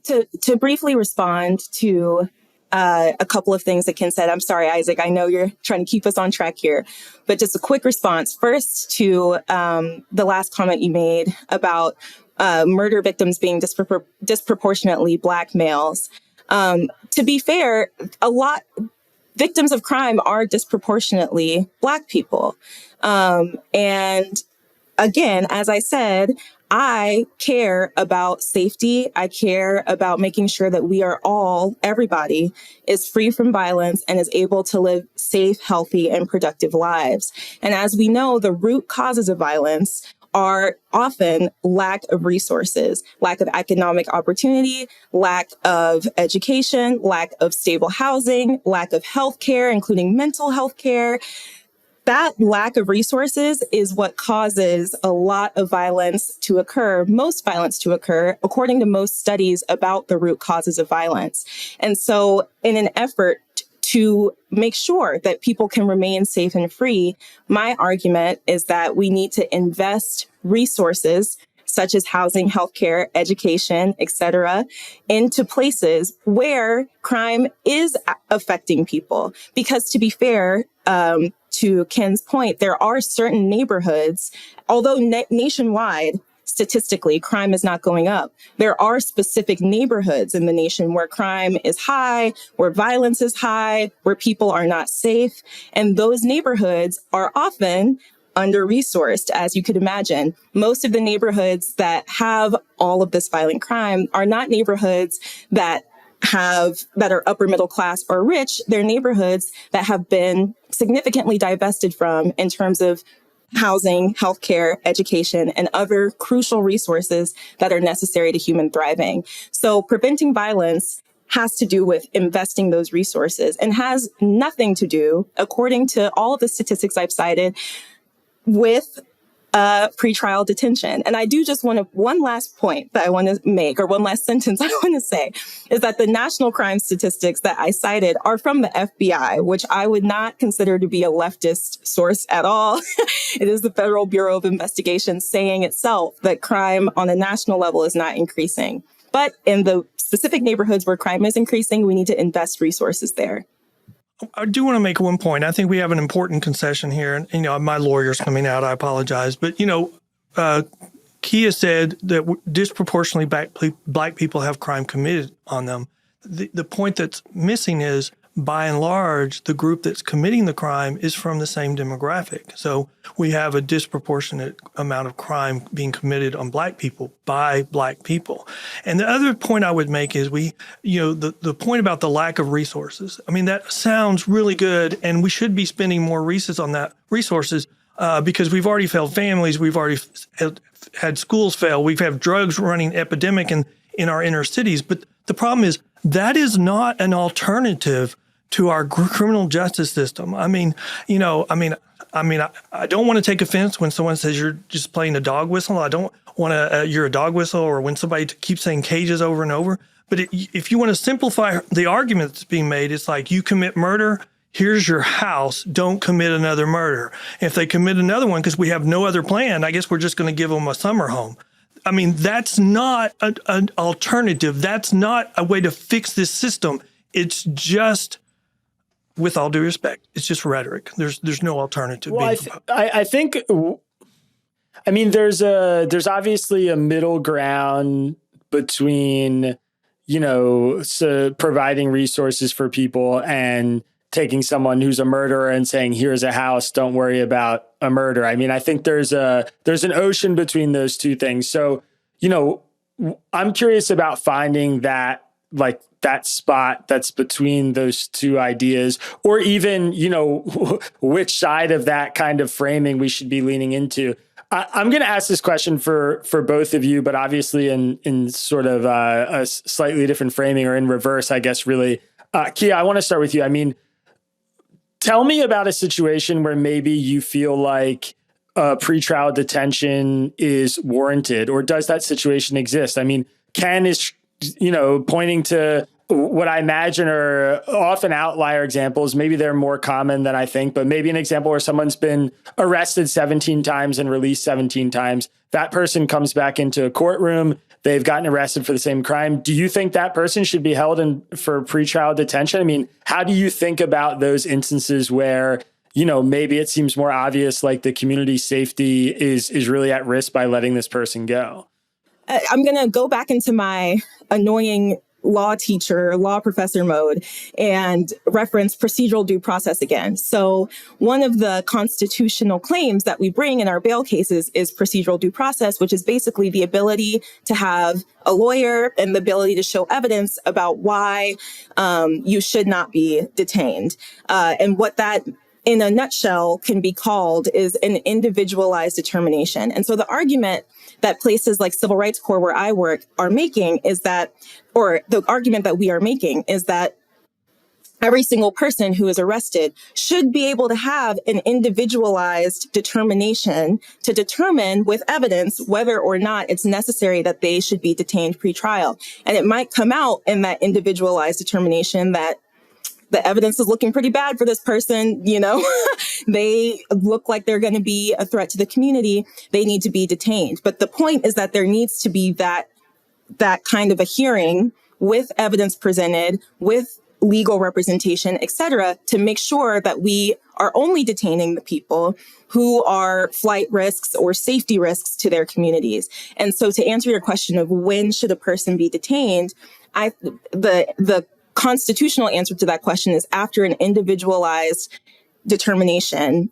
S3: To briefly respond to a couple of things that Ken said. I'm sorry, Isaac, I know you're trying to keep us on track here, but just a quick response. First to the last comment you made about murder victims being disproportionately Black males. To be fair, victims of crime are disproportionately Black people. And again, as I said, I care about safety. I care about making sure that everybody is free from violence and is able to live safe, healthy, and productive lives. And as we know, the root causes of violence are often lack of resources, lack of economic opportunity, lack of education, lack of stable housing, lack of health care, including mental health care. That lack of resources is what causes a lot of violence to occur, most violence to occur, according to most studies about the root causes of violence. And so in an effort to make sure that people can remain safe and free, my argument is that we need to invest resources such as housing, healthcare, education, etc., into places where crime is affecting people. Because to be fair, to Ken's point, there are certain neighborhoods, although nationwide, statistically, crime is not going up. There are specific neighborhoods in the nation where crime is high, where violence is high, where people are not safe. And those neighborhoods are often under-resourced, as you could imagine. Most of the neighborhoods that have all of this violent crime are not neighborhoods that are upper middle class or rich. They're neighborhoods that have been significantly divested from in terms of housing, healthcare, education, and other crucial resources that are necessary to human thriving. So preventing violence has to do with investing those resources and has nothing to do, according to all of the statistics I've cited, with pretrial detention. And I do just one last point that I want to make, or one last sentence I want to say, is that the national crime statistics that I cited are from the FBI, which I would not consider to be a leftist source at all. It is the Federal Bureau of Investigation saying itself that crime on a national level is not increasing. But in the specific neighborhoods where crime is increasing, we need to invest resources there.
S2: I do want to make one point. I think we have an important concession here. And, my lawyer's coming out. I apologize. But, Kiah said that disproportionately black people have crime committed on them. The point that's missing is, by and large, the group that's committing the crime is from the same demographic. So we have a disproportionate amount of crime being committed on black people by black people. And the other point I would make is the point about the lack of resources. I mean, that sounds really good, and we should be spending more resources on that because we've already failed families. We've already had schools fail. We've had drugs running epidemic in our inner cities. But the problem is that is not an alternative to our criminal justice system. I don't want to take offense when someone says you're just playing a dog whistle. I don't want to, you're a dog whistle, or when somebody keeps saying cages over and over. But if you want to simplify the argument that's being made, it's like, you commit murder, here's your house, don't commit another murder. If they commit another one because we have no other plan, I guess we're just going to give them a summer home. I mean, that's not an alternative. That's not a way to fix this system. It's just, with all due respect, it's just rhetoric. There's no alternative.
S1: Well, I think, there's obviously a middle ground between, providing resources for people and taking someone who's a murderer and saying, here's a house, don't worry about a murder. I mean, I think there's an ocean between those two things. So, I'm curious about finding that spot that's between those two ideas, or even, which side of that kind of framing we should be leaning into. I'm going to ask this question for both of you, but obviously in sort of a slightly different framing, or in reverse, I guess, really. Kiah, I want to start with you. I mean, tell me about a situation where maybe you feel like pretrial detention is warranted, or does that situation exist? I mean, Ken is, pointing to what I imagine are often outlier examples. Maybe they're more common than I think, but maybe an example where someone's been arrested 17 times and released 17 times. That person comes back into a courtroom. They've gotten arrested for the same crime. Do you think that person should be held for pretrial detention? I mean, how do you think about those instances where, maybe it seems more obvious, like the community safety is really at risk by letting this person go?
S3: I'm going to go back into my annoying law professor mode and reference procedural due process again. So one of the constitutional claims that we bring in our bail cases is procedural due process, which is basically the ability to have a lawyer and the ability to show evidence about why you should not be detained. And what that, in a nutshell, can be called is an individualized determination. And so the argument that places like Civil Rights Corp, where I work, are making is that, or the argument that we are making is that every single person who is arrested should be able to have an individualized determination to determine with evidence whether or not it's necessary that they should be detained pre-trial. And it might come out in that individualized determination that the evidence is looking pretty bad for this person. They look like they're going to be a threat to the community. They need to be detained. But the point is that there needs to be that kind of a hearing with evidence presented, with legal representation, et cetera, to make sure that we are only detaining the people who are flight risks or safety risks to their communities. And so to answer your question of when should a person be detained, the constitutional answer to that question is after an individualized determination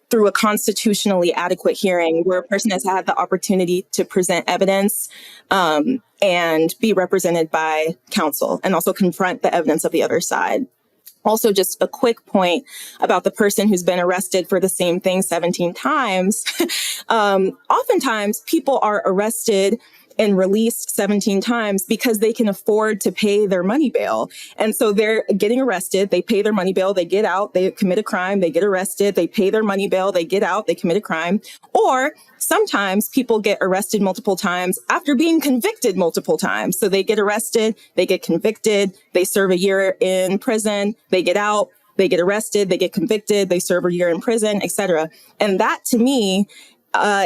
S3: through a constitutionally adequate hearing where a person has had the opportunity to present evidence and be represented by counsel and also confront the evidence of the other side. Also, just a quick point about the person who's been arrested for the same thing 17 times. Oftentimes, people are arrested and released 17 times because they can afford to pay their money bail. And so they're getting arrested, they pay their money bail, they get out, they commit a crime, they get arrested, they pay their money bail, they get out, they commit a crime. Or sometimes people get arrested multiple times after being convicted multiple times. So they get arrested, they get convicted, they serve a year in prison, they get out, they get arrested, they get convicted, they serve a year in prison, etc. And that to me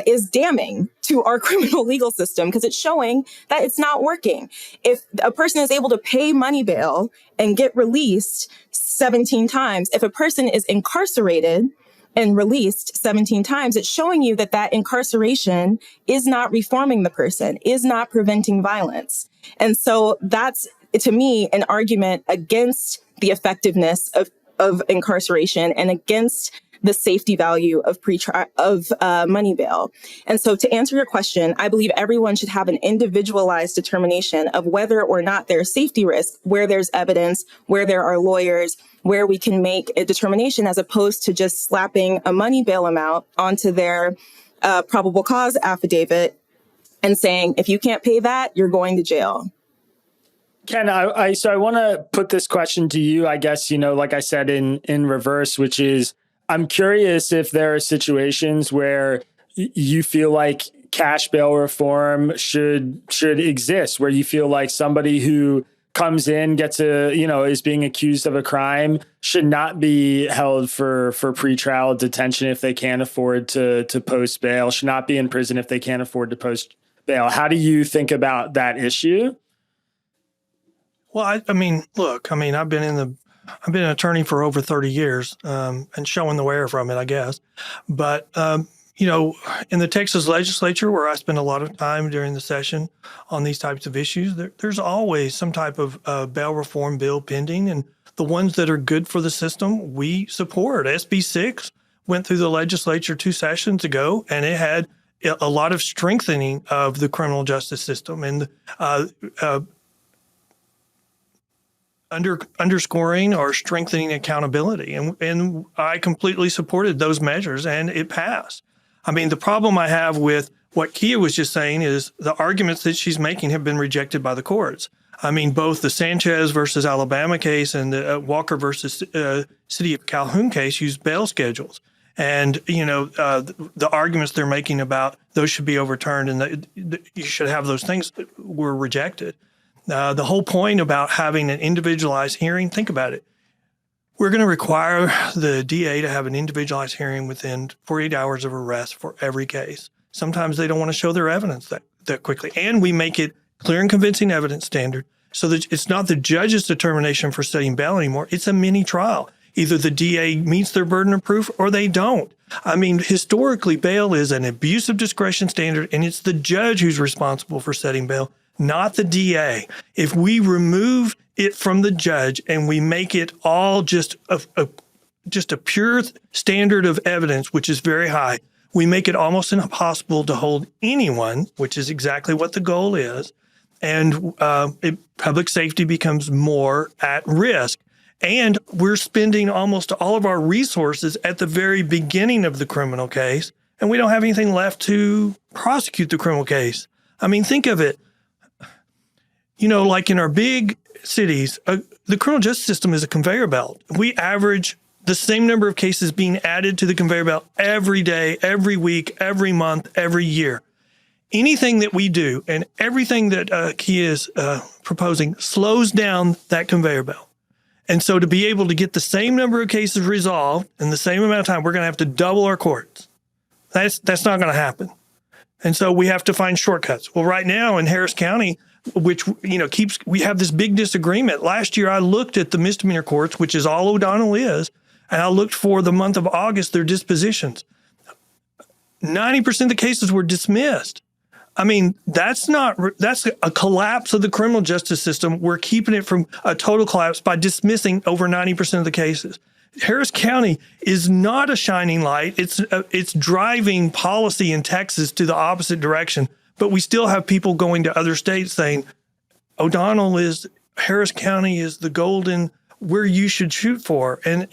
S3: is damning to our criminal legal system because it's showing that it's not working. If a person is able to pay money bail and get released 17 times, if a person is incarcerated and released 17 times, it's showing you that that incarceration is not reforming the person, is not preventing violence. And so that's, to me, an argument against the effectiveness of incarceration and against the safety value of money bail. And so to answer your question, I believe everyone should have an individualized determination of whether or not there's safety risk, where there's evidence, where there are lawyers, where we can make a determination as opposed to just slapping a money bail amount onto their probable cause affidavit and saying, if you can't pay that, you're going to jail.
S1: Ken, I want to put this question to you, I guess, like I said, in reverse, which is, I'm curious if there are situations where you feel like cash bail reform should exist, where you feel like somebody who comes in, is being accused of a crime should not be held for pretrial detention if they can't afford to post bail, should not be in prison if they can't afford to post bail. How do you think about that issue?
S2: Well, I've been an attorney for over 30 years and showing the wear from it, I guess. But, in the Texas legislature, where I spend a lot of time during the session on these types of issues, there's always some type of bail reform bill pending. And the ones that are good for the system, we support. SB 6 went through the legislature 2 sessions ago, and it had a lot of strengthening of the criminal justice system and underscoring or strengthening accountability. And I completely supported those measures, and it passed. I mean, the problem I have with what Kiah was just saying is the arguments that she's making have been rejected by the courts. I mean, both the Sanchez versus Alabama case and the Walker versus City of Calhoun case use bail schedules. And, the arguments they're making about those should be overturned and that you should have those things were rejected. The whole point about having an individualized hearing, think about it. We're going to require the DA to have an individualized hearing within 48 hours of arrest for every case. Sometimes they don't want to show their evidence that quickly. And we make it clear and convincing evidence standard so that it's not the judge's determination for setting bail anymore. It's a mini trial. Either the DA meets their burden of proof or they don't. I mean, historically, bail is an abuse of discretion standard, and it's the judge who's responsible for setting bail, not the DA. If we remove it from the judge and we make it all just a pure standard of evidence, which is very high, we make it almost impossible to hold anyone, which is exactly what the goal is, and public safety becomes more at risk. And we're spending almost all of our resources at the very beginning of the criminal case, and we don't have anything left to prosecute the criminal case. I mean, think of it. Like in our big cities, the criminal justice system is a conveyor belt. We average the same number of cases being added to the conveyor belt every day, every week, every month, every year. Anything that we do and everything that Kiah is proposing slows down that conveyor belt. And so to be able to get the same number of cases resolved in the same amount of time, we're going to have to double our courts. That's not going to happen. And so we have to find shortcuts. Well, right now in Harris County, which, we have this big disagreement. Last year, I looked at the misdemeanor courts, which is all O'Donnell is, and I looked for the month of August, their dispositions. 90% of the cases were dismissed. I mean, that's a collapse of the criminal justice system. We're keeping it from a total collapse by dismissing over 90% of the cases. Harris County is not a shining light. It's driving policy in Texas to the opposite direction. But we still have people going to other states saying, Harris County is the golden where you should shoot for. And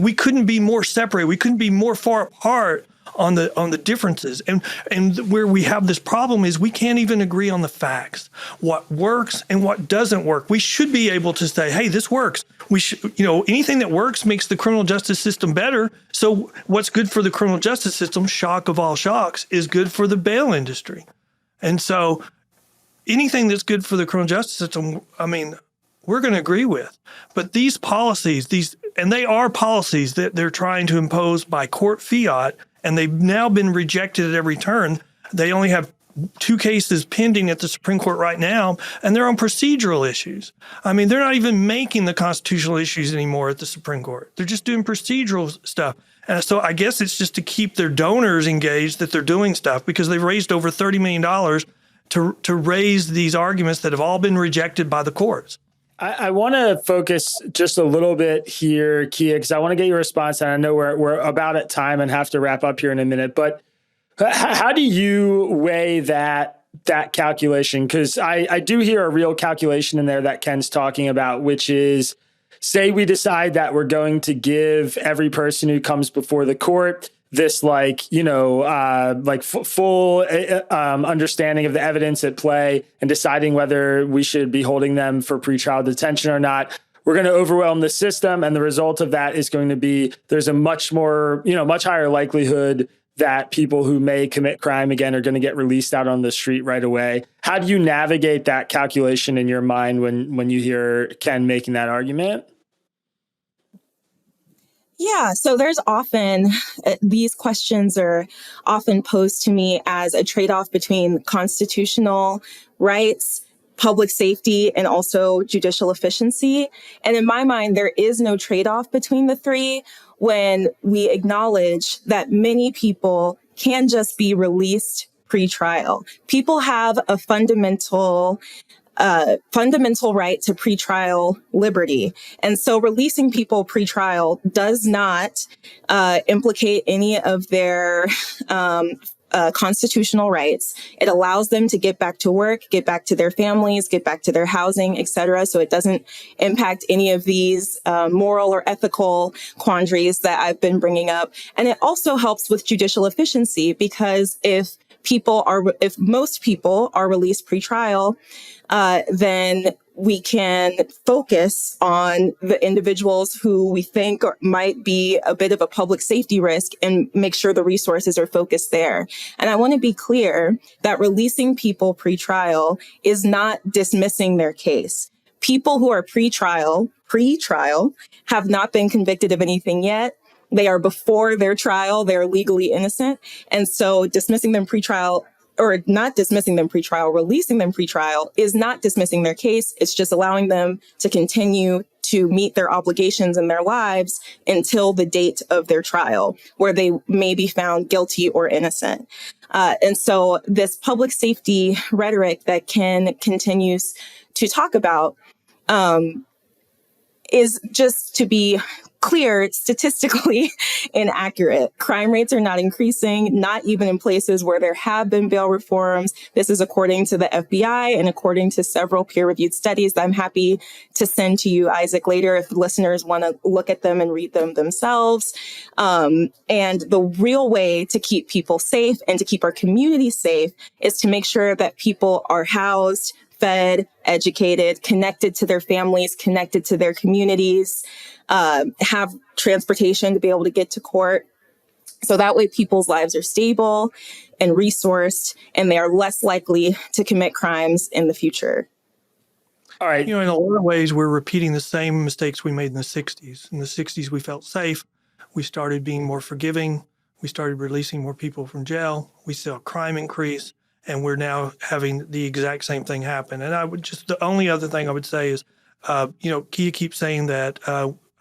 S2: we couldn't be more separated. We couldn't be more far apart on the differences. And where we have this problem is we can't even agree on the facts, what works and what doesn't work. We should be able to say, hey, this works. We should, anything that works makes the criminal justice system better. So what's good for the criminal justice system, shock of all shocks, is good for the bail industry. And so anything that's good for the criminal justice system, we're going to agree with. But these policies, and they are policies that they're trying to impose by court fiat, and they've now been rejected at every turn. They only have 2 cases pending at the Supreme Court right now, and they're on procedural issues. They're not even making the constitutional issues anymore at the Supreme Court. They're just doing procedural stuff. And so I guess it's just to keep their donors engaged that they're doing stuff, because they've raised over $30 million to raise these arguments that have all been rejected by the courts.
S1: I want to focus just a little bit here, Kiah, because I want to get your response. And I know we're about at time and have to wrap up here in a minute. But how do you weigh that calculation? Because I do hear a real calculation in there that Ken's talking about, which is, say we decide that we're going to give every person who comes before the court this full understanding of the evidence at play and deciding whether we should be holding them for pretrial detention or not. We're going to overwhelm the system. And the result of that is going to be there's a much higher likelihood that people who may commit crime again are going to get released out on the street right away. How do you navigate that calculation in your mind when you hear Ken making that argument?
S3: Yeah, so these questions are often posed to me as a trade-off between constitutional rights, public safety, and also judicial efficiency. And in my mind, there is no trade-off between the three when we acknowledge that many people can just be released pre-trial. People have a fundamental right to pretrial liberty. And so releasing people pretrial does not implicate any of their constitutional rights. It allows them to get back to work, get back to their families, get back to their housing, et cetera. So it doesn't impact any of these moral or ethical quandaries that I've been bringing up. And it also helps with judicial efficiency, because if most people are released pretrial, then we can focus on the individuals who we think might be a bit of a public safety risk and make sure the resources are focused there. And I want to be clear that releasing people pretrial is not dismissing their case. People who are pretrial have not been convicted of anything yet. They are before their trial. They're legally innocent. And so dismissing them pretrial, or not dismissing them pretrial, releasing them pretrial, is not dismissing their case. It's just allowing them to continue to meet their obligations in their lives until the date of their trial, where they may be found guilty or innocent. And so this public safety rhetoric that Ken continues to talk about is, just to be clear, statistically inaccurate. Crime rates are not increasing, not even in places where there have been bail reforms. This is according to the FBI and according to several peer-reviewed studies that I'm happy to send to you, Isaac, later if listeners want to look at them and read them themselves. And the real way to keep people safe and to keep our community safe is to make sure that people are housed, fed, educated, connected to their families, connected to their communities, have transportation to be able to get to court. So that way people's lives are stable and resourced, and they are less likely to commit crimes in the future.
S1: All right.
S2: In a lot of ways, we're repeating the same mistakes we made in the 60s. In the 60s, we felt safe. We started being more forgiving. We started releasing more people from jail. We saw crime increase. And we're now having the exact same thing happen. And the only other thing I would say is, Kiah keeps saying that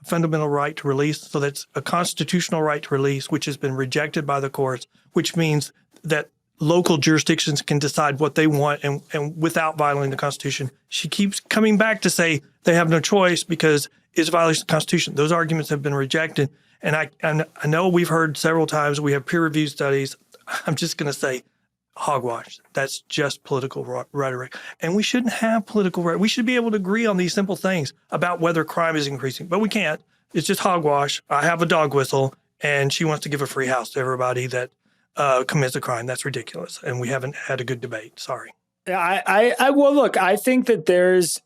S2: fundamental right to release. So that's a constitutional right to release, which has been rejected by the courts, which means that local jurisdictions can decide what they want and without violating the Constitution. She keeps coming back to say they have no choice because it's a violation of the Constitution. Those arguments have been rejected. And I know we've heard several times, we have peer-reviewed studies. I'm just going to say, hogwash. That's just political rhetoric. And we shouldn't have political rhetoric. We should be able to agree on these simple things about whether crime is increasing, but we can't. It's just hogwash. I have a dog whistle, and she wants to give a free house to everybody that commits a crime. That's ridiculous. And we haven't had a good debate. Sorry.
S1: Well, look, I think that there's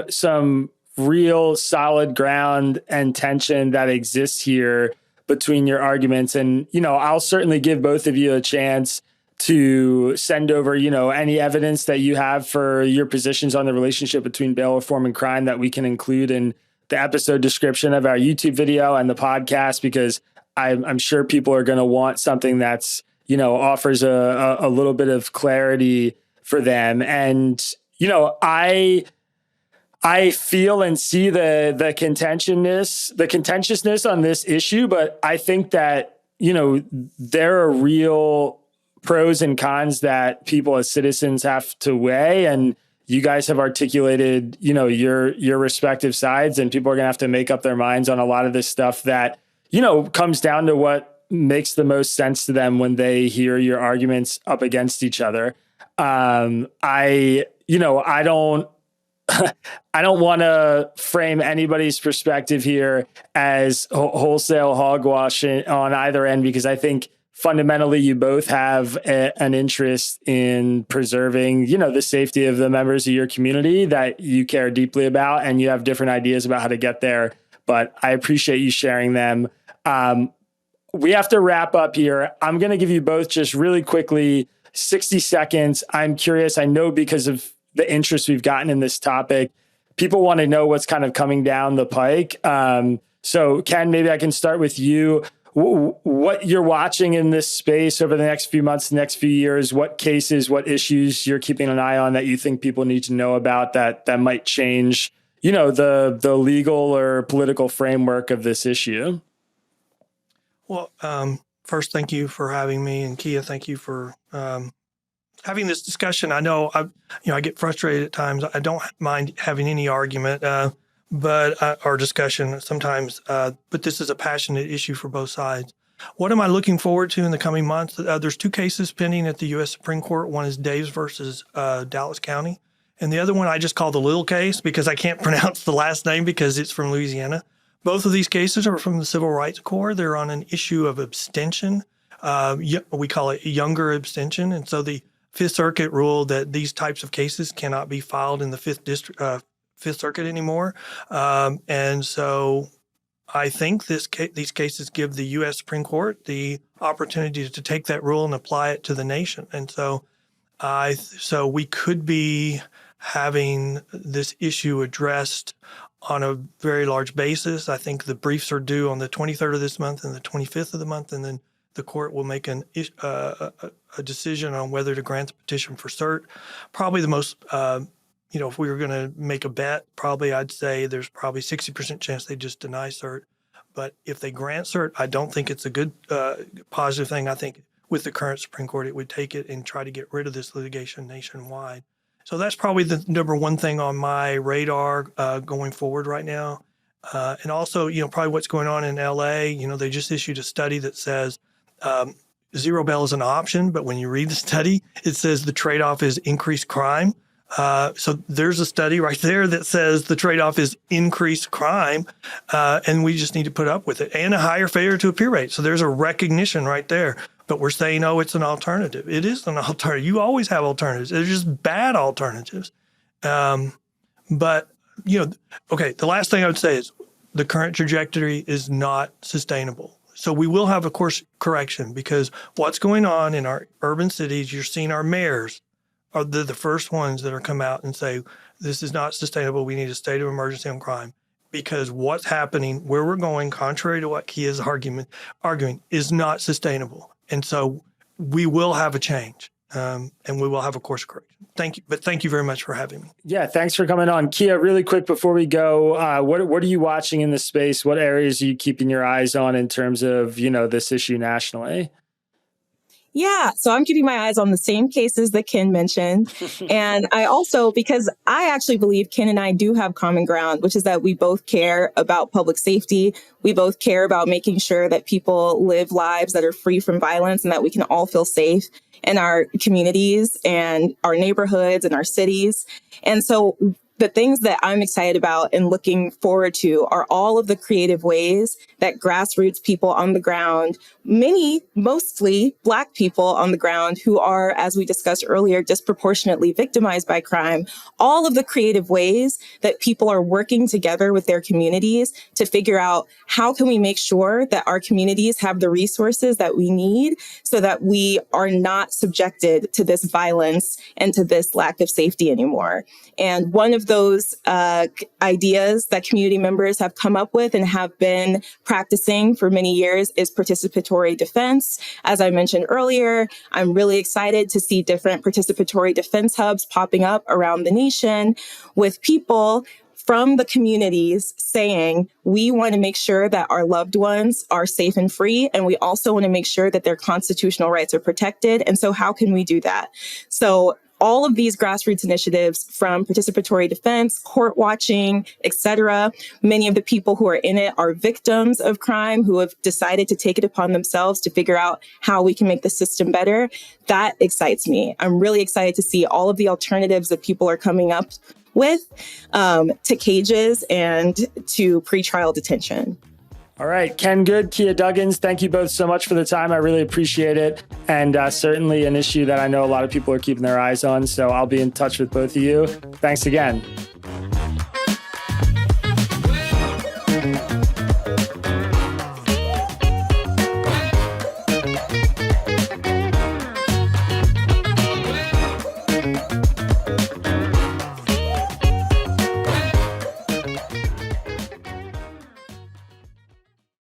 S1: some real solid ground and tension that exists here between your arguments. And, I'll certainly give both of you a chance to send over, any evidence that you have for your positions on the relationship between bail reform and crime that we can include in the episode description of our YouTube video and the podcast, because I'm sure people are going to want something that's, offers a little bit of clarity for them. And, I feel and see the contentiousness on this issue, but I think that, there are real pros and cons that people as citizens have to weigh. And you guys have articulated, your respective sides, and people are going to have to make up their minds on a lot of this stuff that, comes down to what makes the most sense to them when they hear your arguments up against each other. I don't want to frame anybody's perspective here as wholesale hogwash on either end, because I think fundamentally you both have an interest in preserving, the safety of the members of your community that you care deeply about, and you have different ideas about how to get there. But I appreciate you sharing them. We have to wrap up here. I'm going to give you both just really quickly 60 seconds. I'm curious. I know because of the interest we've gotten in this topic, people want to know what's kind of coming down the pike. So Ken, maybe I can start with you. What you're watching in this space over the next few months, next few years, what cases, what issues you're keeping an eye on that you think people need to know about that might change, the legal or political framework of this issue?
S2: Well, first, thank you for having me, and Kiah, thank you for having this discussion. I know I get frustrated at times. I don't mind having any argument, or discussion sometimes. But this is a passionate issue for both sides. What am I looking forward to in the coming months? There's two cases pending at the U.S. Supreme Court. One is Davis versus Dallas County, and the other one I just call the little case because I can't pronounce the last name because it's from Louisiana. Both of these cases are from the Civil Rights Corp. They're on an issue of abstention. We call it younger abstention, and so the Fifth Circuit ruled that these types of cases cannot be filed in the Fifth Circuit anymore. And so I think these cases give the U.S. Supreme Court the opportunity to take that rule and apply it to the nation. And so we could be having this issue addressed on a very large basis. I think the briefs are due on the 23rd of this month and the 25th of the month, and then the court will make a decision on whether to grant the petition for cert. Probably the most, if we were going to make a bet, probably I'd say there's probably 60% chance they just deny cert. But if they grant cert, I don't think it's a good positive thing. I think with the current Supreme Court, it would take it and try to get rid of this litigation nationwide. So that's probably the number one thing on my radar going forward right now. And also, probably what's going on in L.A., they just issued a study that says zero bail is an option, but when you read the study, it says the trade-off is increased crime. So there's a study right there that says the trade-off is increased crime, and we just need to put up with it, and a higher failure to appear rate. So there's a recognition right there. But we're saying, oh, it's an alternative. It is an alternative. You always have alternatives. They're just bad alternatives. Okay, the last thing I would say is the current trajectory is not sustainable. So we will have a course correction, because what's going on in our urban cities, you're seeing our mayors are the first ones that are come out and say, this is not sustainable. We need a state of emergency on crime. Because what's happening, where we're going, contrary to what Kiah's arguing, is not sustainable. And so we will have a change, and we will have a course correction. Thank you. But thank you very much for having me.
S1: Yeah, thanks for coming on. Kiah, really quick before we go, what are you watching in the space? What areas are you keeping your eyes on in terms of, this issue nationally?
S3: Yeah, so I'm keeping my eyes on the same cases that Ken mentioned. And I also, because I actually believe Ken and I do have common ground, which is that we both care about public safety. We both care about making sure that people live lives that are free from violence and that we can all feel safe in our communities and our neighborhoods and our cities. And so the things that I'm excited about and looking forward to are all of the creative ways that grassroots people on the ground mostly Black people on the ground who are, as we discussed earlier, disproportionately victimized by crime, all of the creative ways that people are working together with their communities to figure out how can we make sure that our communities have the resources that we need so that we are not subjected to this violence and to this lack of safety anymore. And one of those ideas that community members have come up with and have been practicing for many years is participatory defense. As I mentioned earlier, I'm really excited to see different participatory defense hubs popping up around the nation with people from the communities saying, we want to make sure that our loved ones are safe and free, and we also want to make sure that their constitutional rights are protected. And so how can we do that? So all of these grassroots initiatives, from participatory defense, court watching, et cetera, many of the people who are in it are victims of crime who have decided to take it upon themselves to figure out how we can make the system better. That excites me. I'm really excited to see all of the alternatives that people are coming up with to cages and to pretrial detention.
S1: All right, Ken Good, Kiah Duggins, thank you both so much for the time. I really appreciate it. And certainly an issue that I know a lot of people are keeping their eyes on. So I'll be in touch with both of you. Thanks again.